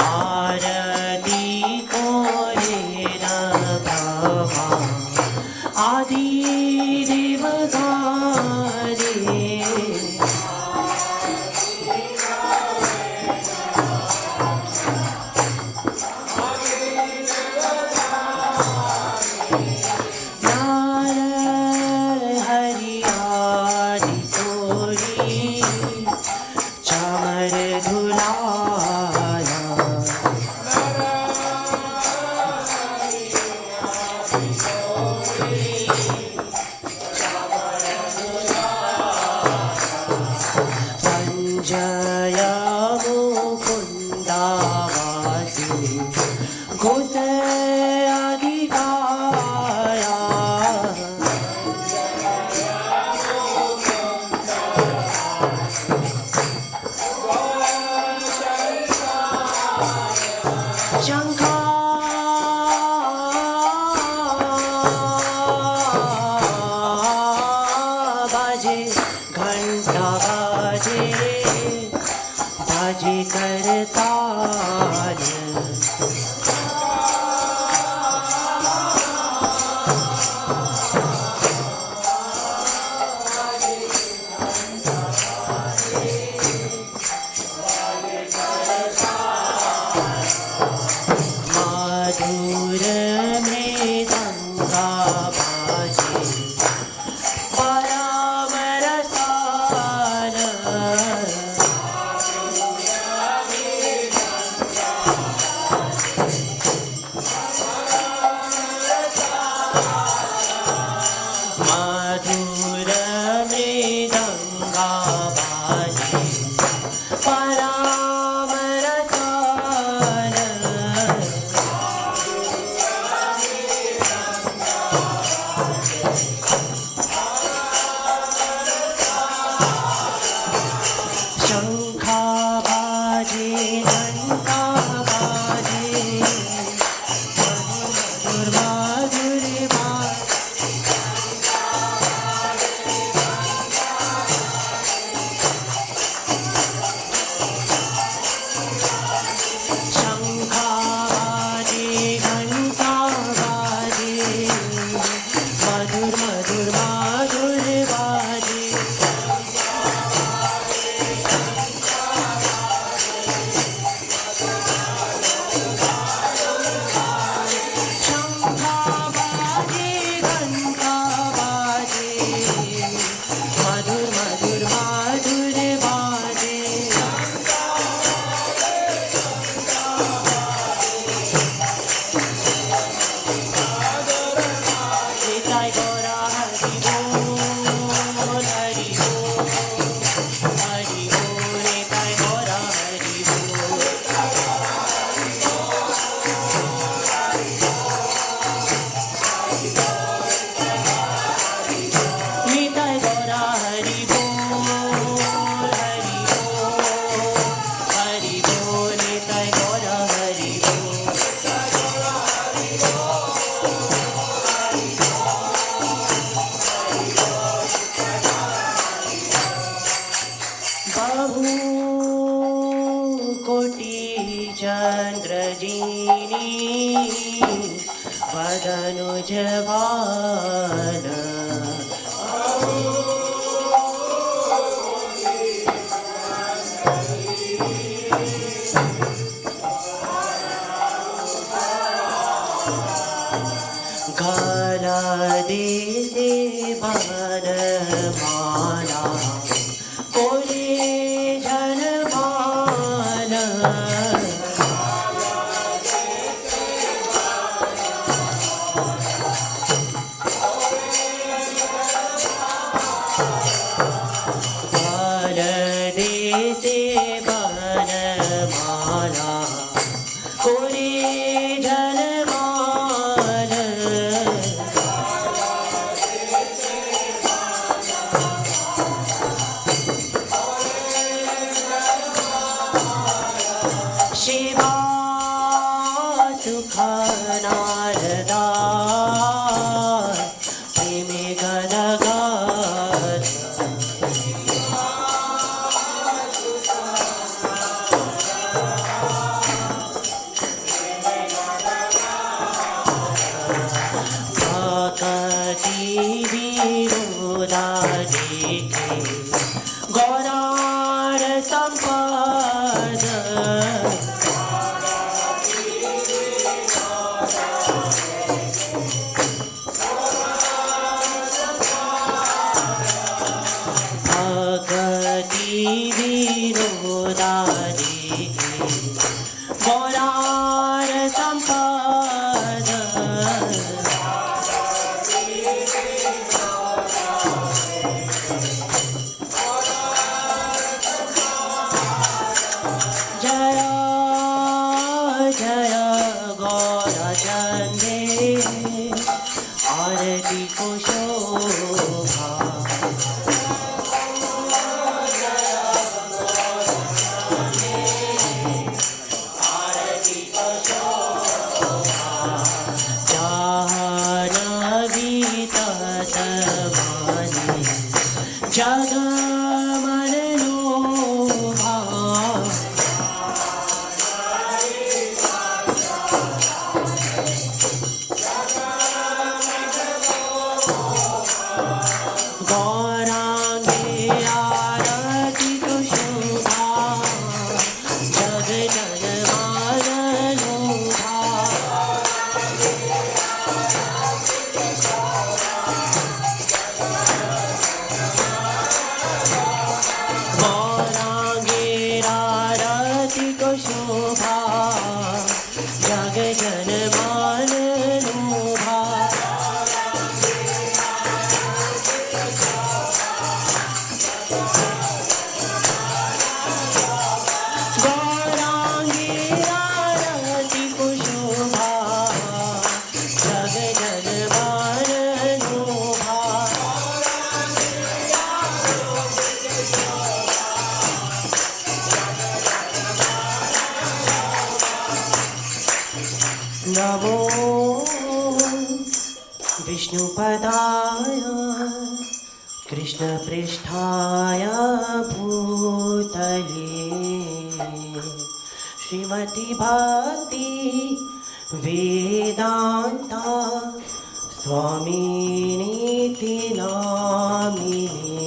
आरती को आदि देवगारे नार हरियारी तोरी चामर धुलाया संजय मुकुंदावासी घोष अधिकाया शंखा बाजे घंटा बाजे बाजे करताल मधुर मृदंगा बाजे परामरसाल मधुर मृदंगा बाजे परामरसाल शंखा बाजे घंटा बाजे मधुर माधुर शंखा बाजे घंटा बाजे मधुर मधुर माधुर बाजे चन्द्रजिनी वदनुजवान गलदेशे वनमाला कोरे जनमान गलदेशे वनमाला कोरे जनमान शिवा सुखनारदा प्रेमे गणगान भक्ति विरोधादि गौरार संपद भक्ति विरोधादि गौरार संपद जय जय गौरचंदे आरती को शोभा जानवी तत्वानि जगमन लोभा गौरांगे आरती तो शोभा जग जनमान लोभा गौरांगे आरती तो शोभा जग जनमान लोभा गौरांगे आरती को शोभा जग जनमान लोभा नमो विष्णुपदाय कृष्णपृष्ठाय भूतले श्रीमती भक्ति वेदांता स्वामिनीति नामिने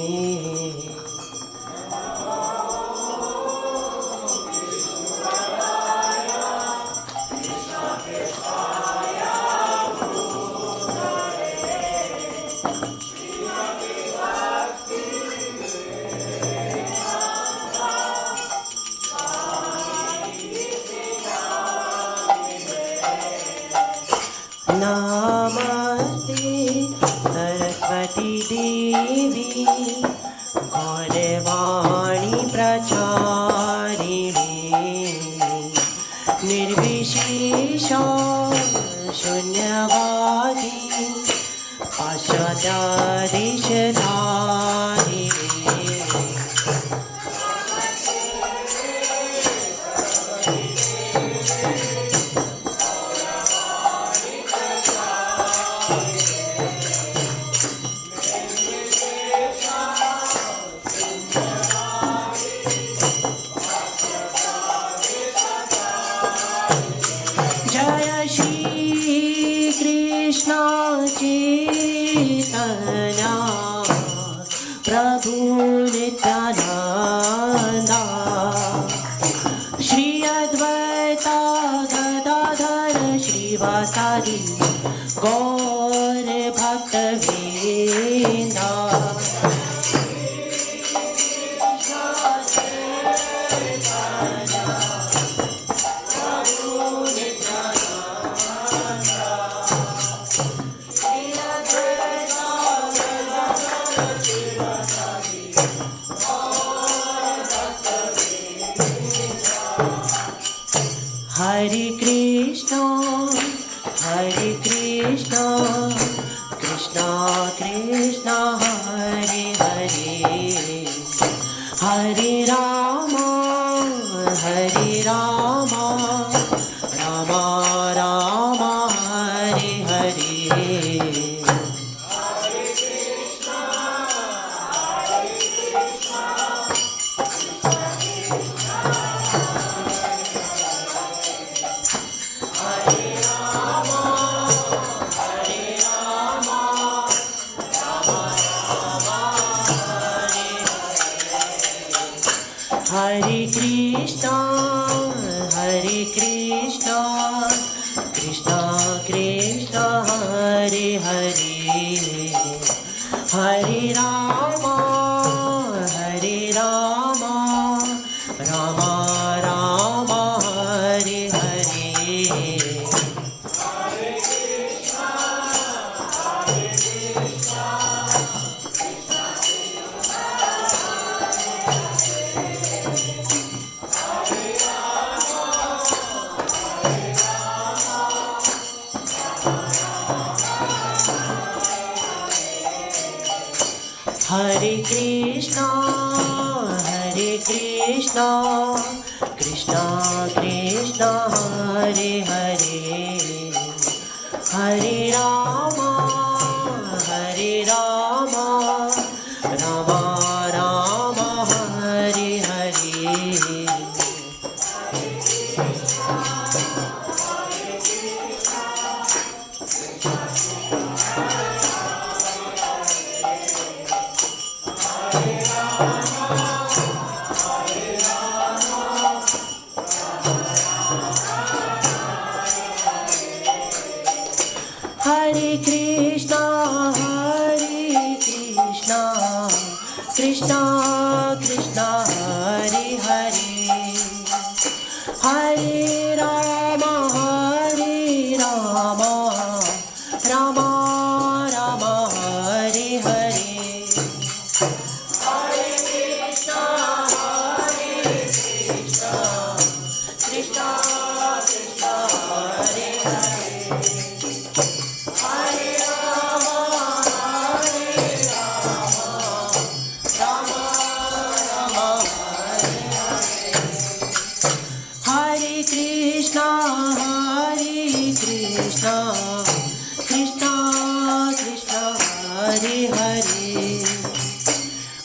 नमस्ते सरस्वती देवी गौरवाणी प्रचारिणे निर्विशेष शून्यवादी पाश्चात्यादेशधारिणे Hari Gaur Bhaktivedanta Hare Krishna, Hare Krishna, Krishna Krishna, Hare Hare, Hare Rama, Hare Rama, Rama Rama, Hare Hare. Hare Krishna, Hare Krishna, Krishna Krishna, Hare Hare, Hare Rama, Hare Rama, Rama Rama, Hare Hare. Hare Krishna, Hare Krishna, Krishna Krishna, Hare Hare, Hare Rama, Hare Rama, Rama Rama, Hare Hare. Hare Krishna, Hare Krishna, Krishna Krishna, Hare Hare, Hare Rama, Hare Rama, Rama Rama, Hare Hare. Hare Krishna, Hare Krishna, Krishna Krishna, Hare Hare. Hare Rama, Hare Rama, Rama Rama, Hare Hare. Hare Krishna, Hare Krishna, Krishna Krishna, Hare Hare,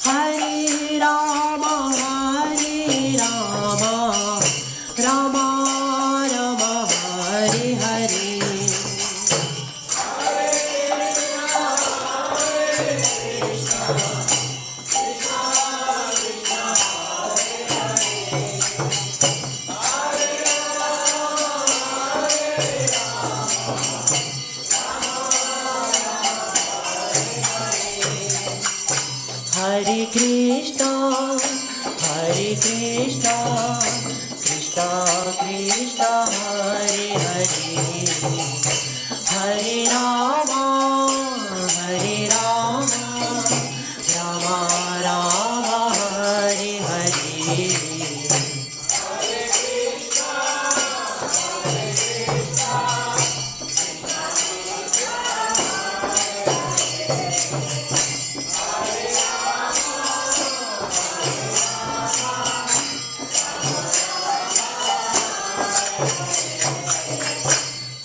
Hare Rama, Hare Rama, Rama Rama, Hare Hare. Hare Krishna, Hare Krishna, Krishna Krishna, Hare Hare, Hare Rama, Hare Rama, Rama Rama, Hare Hare.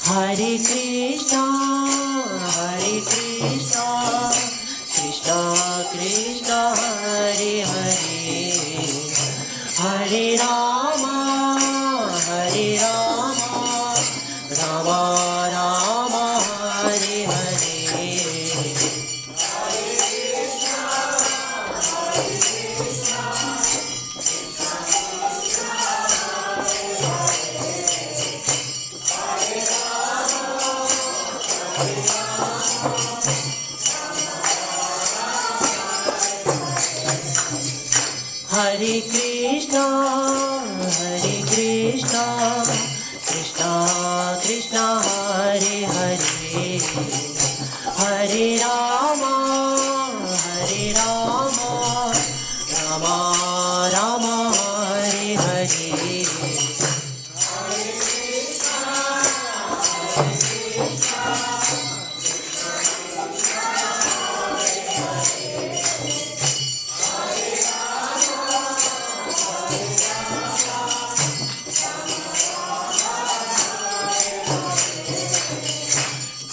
Hare Krishna, Hare Krishna, Krishna Krishna, Hare Hare, Hare Rama, Hare Rama, Rama Rama, Hare Hare. Hare Krishna, Krishna Krishna, Hare Hare, Hare Rama, Rama Rama, Hare Hare.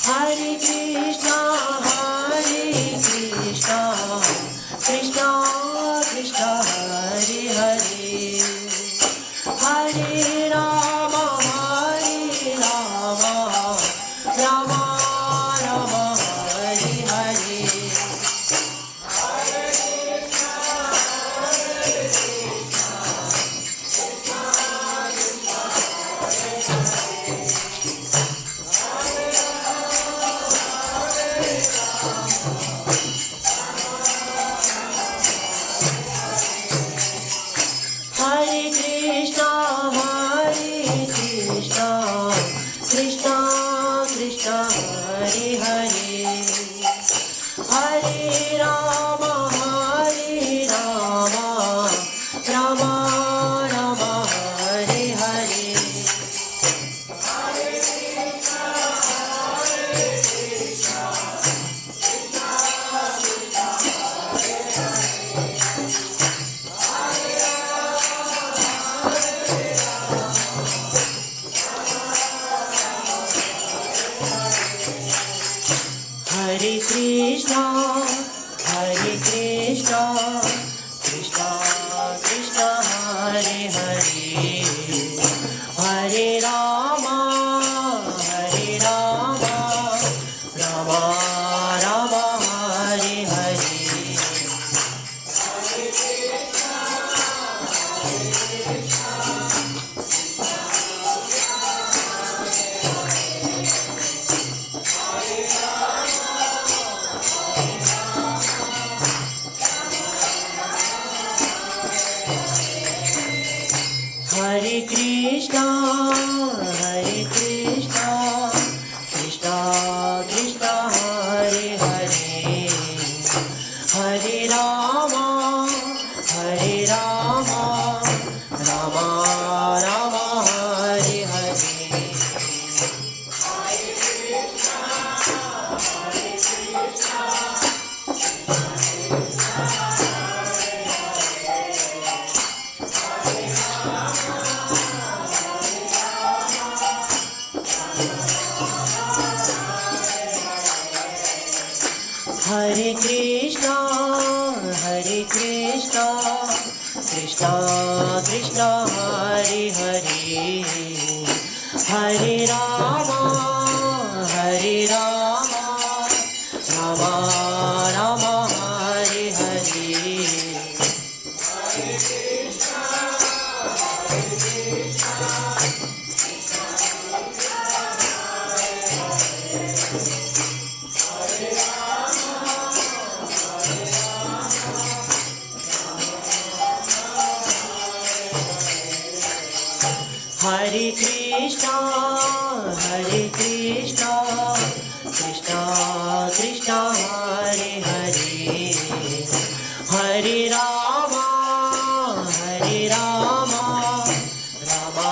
Hare Krishna, Krishna Krishna, Hare Hare, Hare Rama, Rama Rama, Hare Hare. Hare Krishna, Krishna Krishna, Hare Hare, Hare Rama, Rama Rama, Hare Hare. Hare Krishna, Krishna Krishna, Hare Hare, Hare Rama, Rama Rama, Hare Hare. Hare Krishna, Krishna Krishna, Hare Hare, Hare Rama, Rama Rama, Hare Hare. Hare Krishna, Krishna Krishna, Hare Hare, Hare Rama, Rama Rama, Hare Hare. Hare Krishna, Krishna Krishna, Hare Hare, Hare Rama, Rama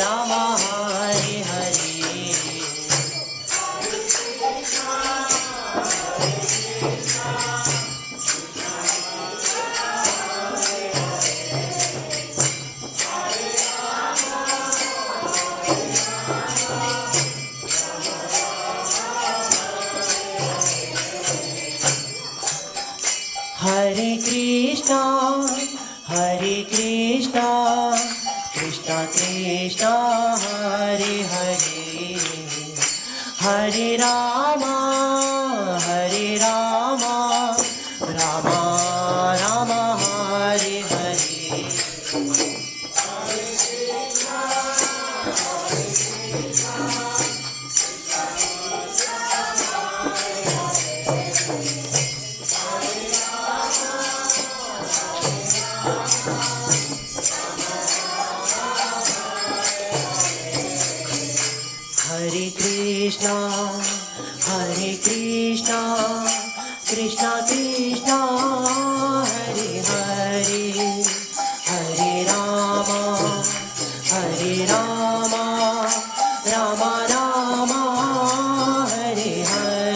Rama, Hare Hare. Hare Krishna, Krishna Krishna, Hare Hare, Hare Rama, Rama Rama, Hare Hare. Krishna, Hare Krishna, Krishna Krishna, Hare Hare, Hare Rama, Hare Rama, Rama Rama, Hare Hare.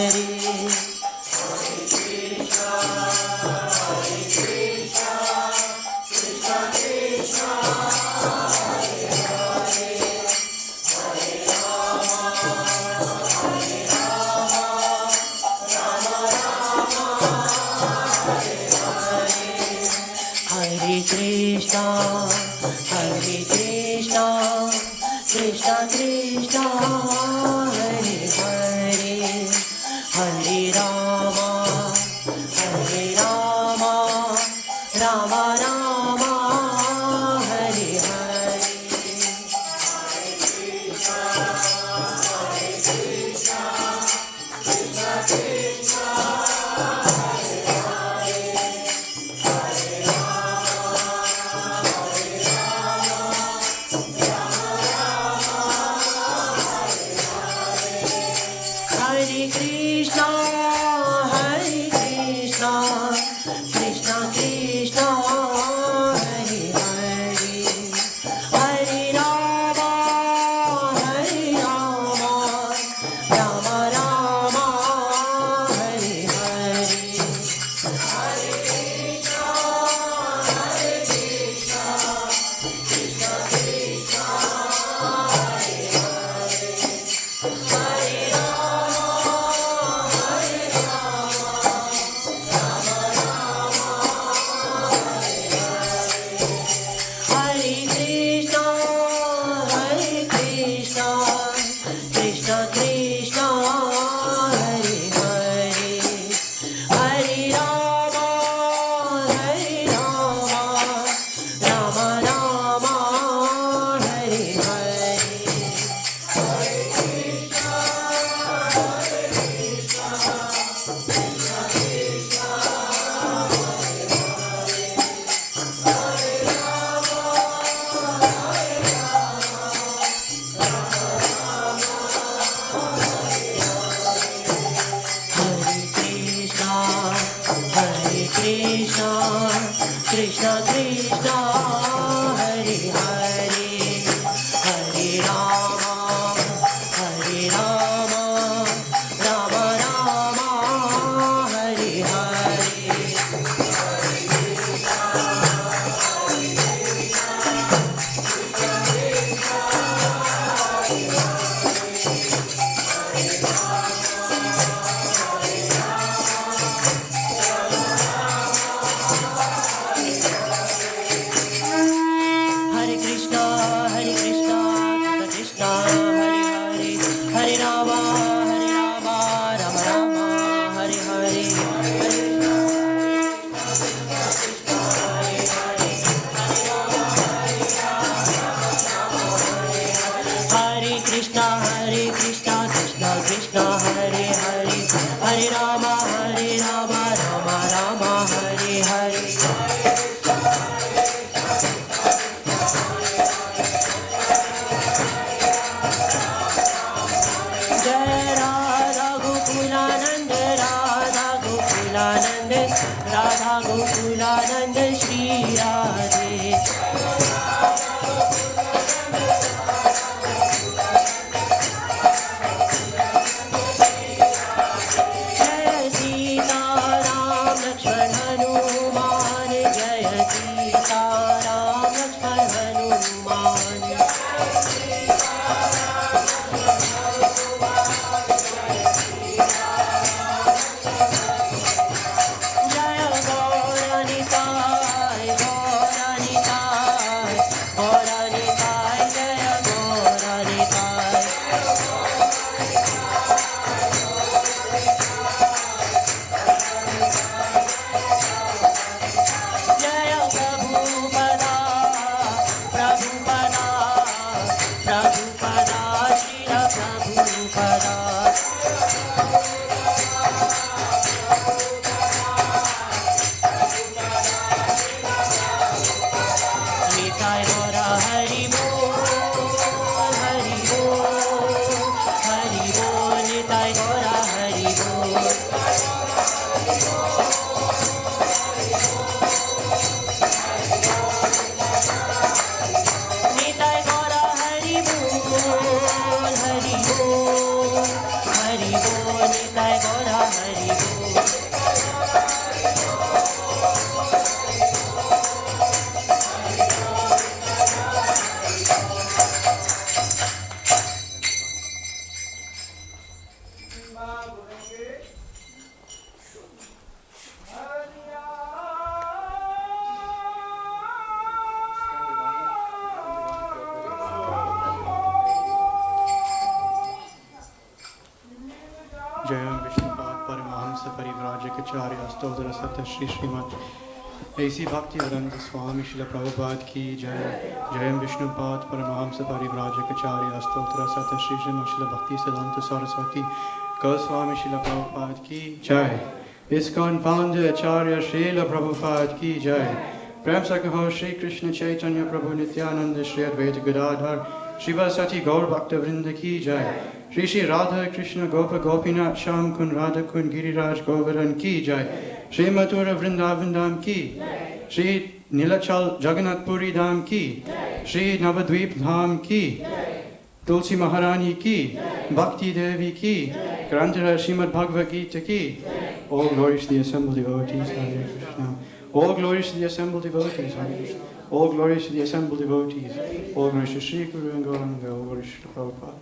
Hare Krishna, Hare Krishna, Krishna Krishna, Hare Hare, Hare Rama, Hare Rama, Rama Rama, Hare Hare. Paramahamsa Parivrajacharya Stotra Sata Shri Srimad A.C. Bhaktivedanta Swami Srila Prabhupada Ki Jai. Jayam Vishnupad Paramahamsa Parivrajacharya Stotra Sata Shri Srimad Srila Bhaktivedanta Saraswati Goswami Srila Prabhupada Ki Jai. ISKCON founder Acharya Srila Prabhupada Ki Jai. Prem Sakaho Shri Krishna Chaitanya Prabhu Nityananda Shri Advaita Gadadhar Shivasati Gaur Bhaktivinoda Ki Jai. Shri Shri Radha Krishna Gopa Gopinath Sham Kun Radha Kun Giriraj Govardhan Ki Jai. Shri Mathura Vrindavan Dham Ki. Shri Nilachal Jagannath Puri Dham Ki. Shri Navadvip Dham Ki. Tulsi Maharani Ki. Bhakti Devi Ki. Grantara Srimad Bhagavad Gita Ki. All glories to the assembled devotees. Hare Krishna. All glories to the assembled devotees. Hare Krishna. All glories to the assembled devotees. All glories to Sri Guru and Gauranga. All glories to Prabhupada.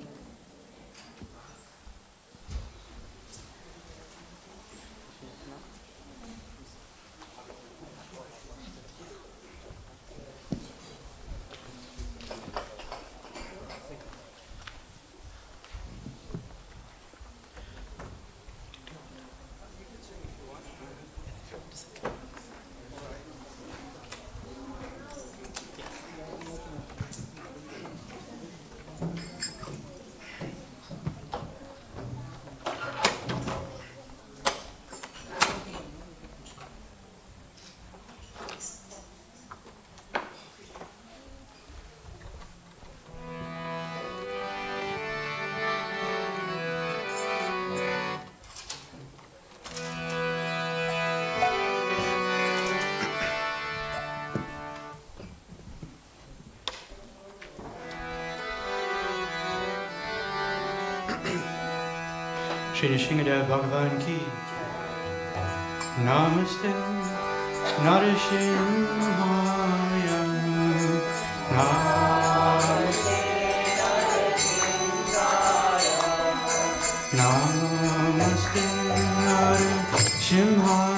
Shri Nrsimhadev Bhagavan Ki. Namaste Narsimhaya. Namaste Namaste Narsimhaya.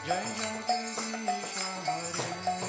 Jai Jagadish Hare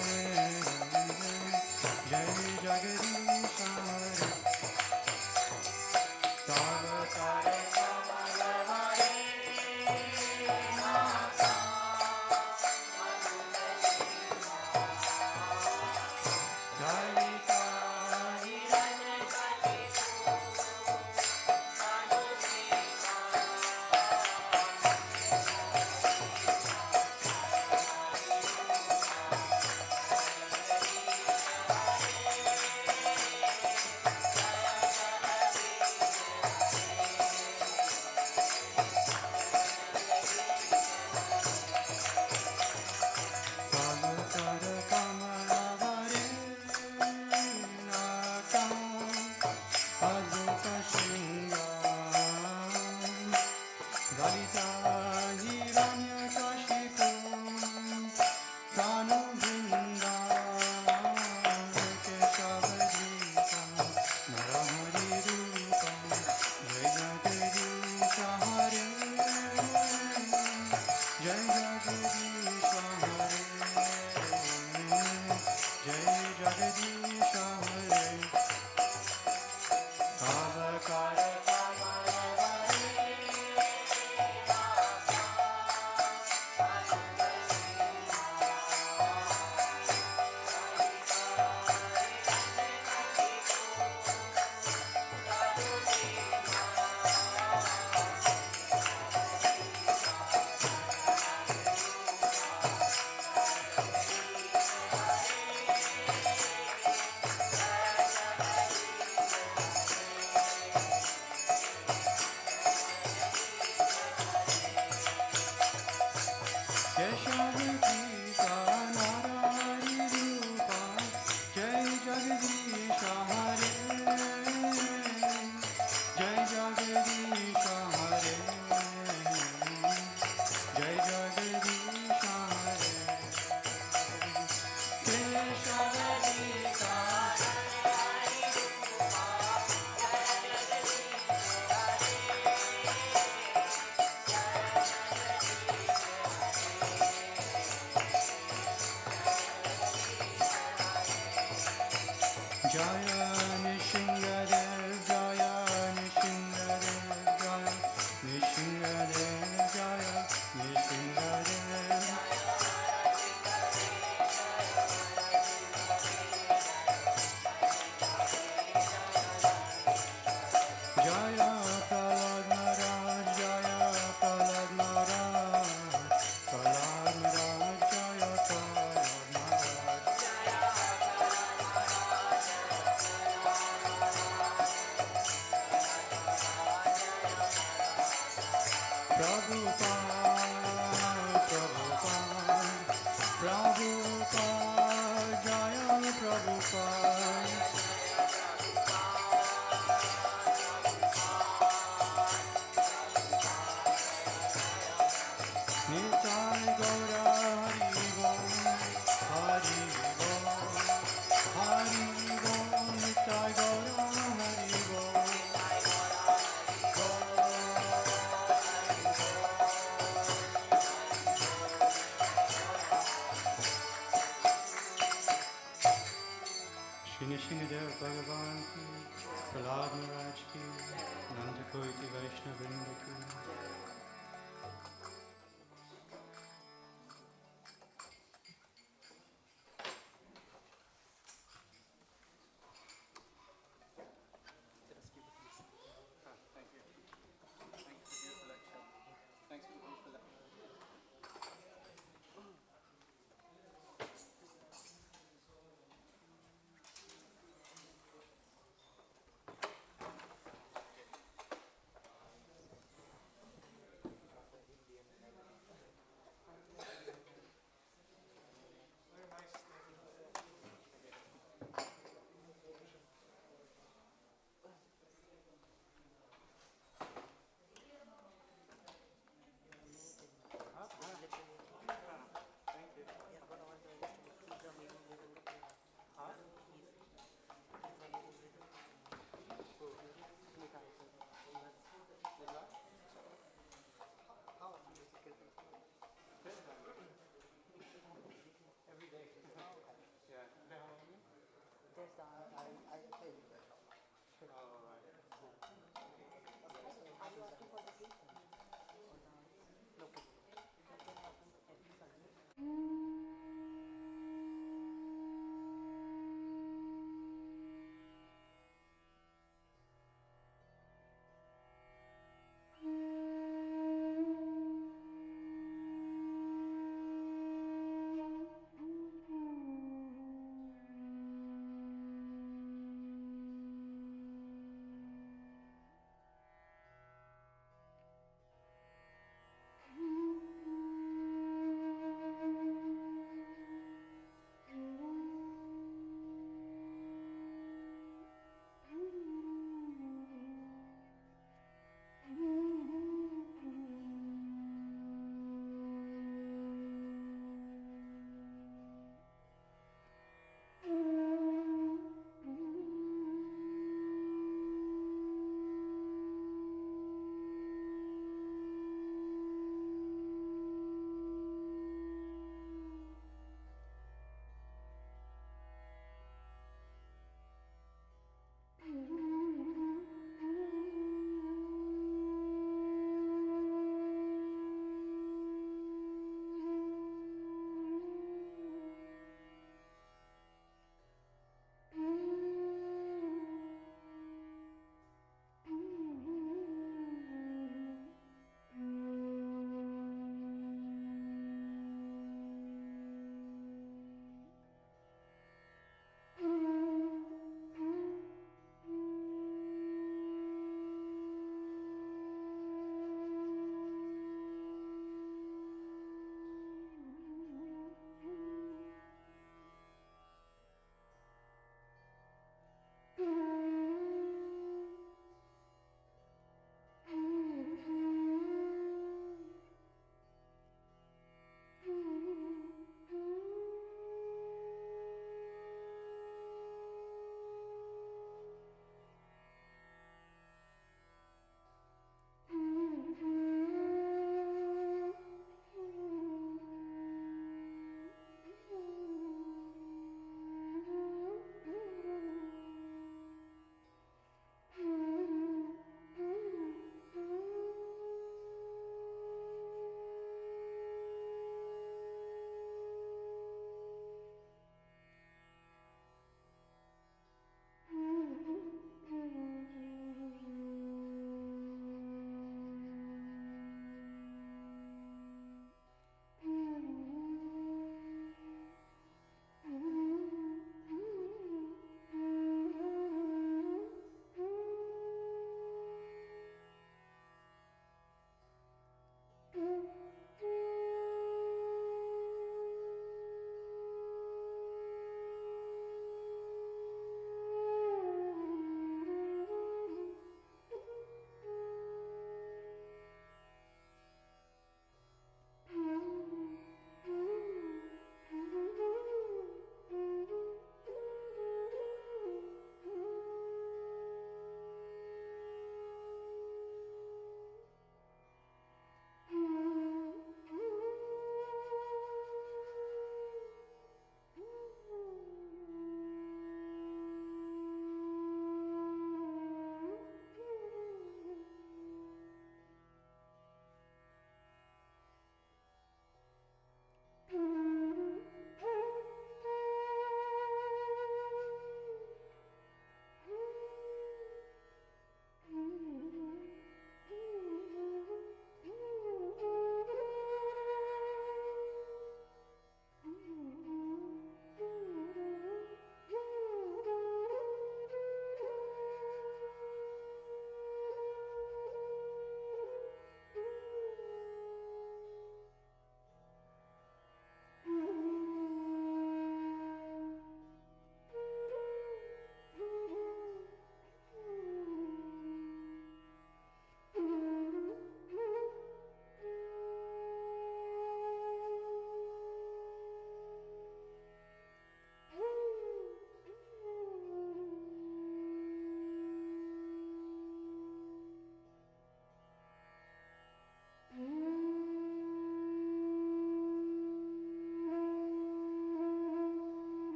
Jaya Nishingadev Jaya Nishingadev Jaya Nishingadev Jaya Nishingadev Jaya Prahlad Maharaj Jaya Prahlad Maharaj Prahlad Maharaj Jaya Prahlad Maharaj Prabhupada Prabhupada Prabhupada Jaya Prabhupada Nitai Gaura Hari Bol Hari Bol Hari Bol Nitai Gaura Hari Bol Shri Nishingadev Bhagavan ki Prahlad Maharaj ki Nanda Koti Vaishnava Vrinda ki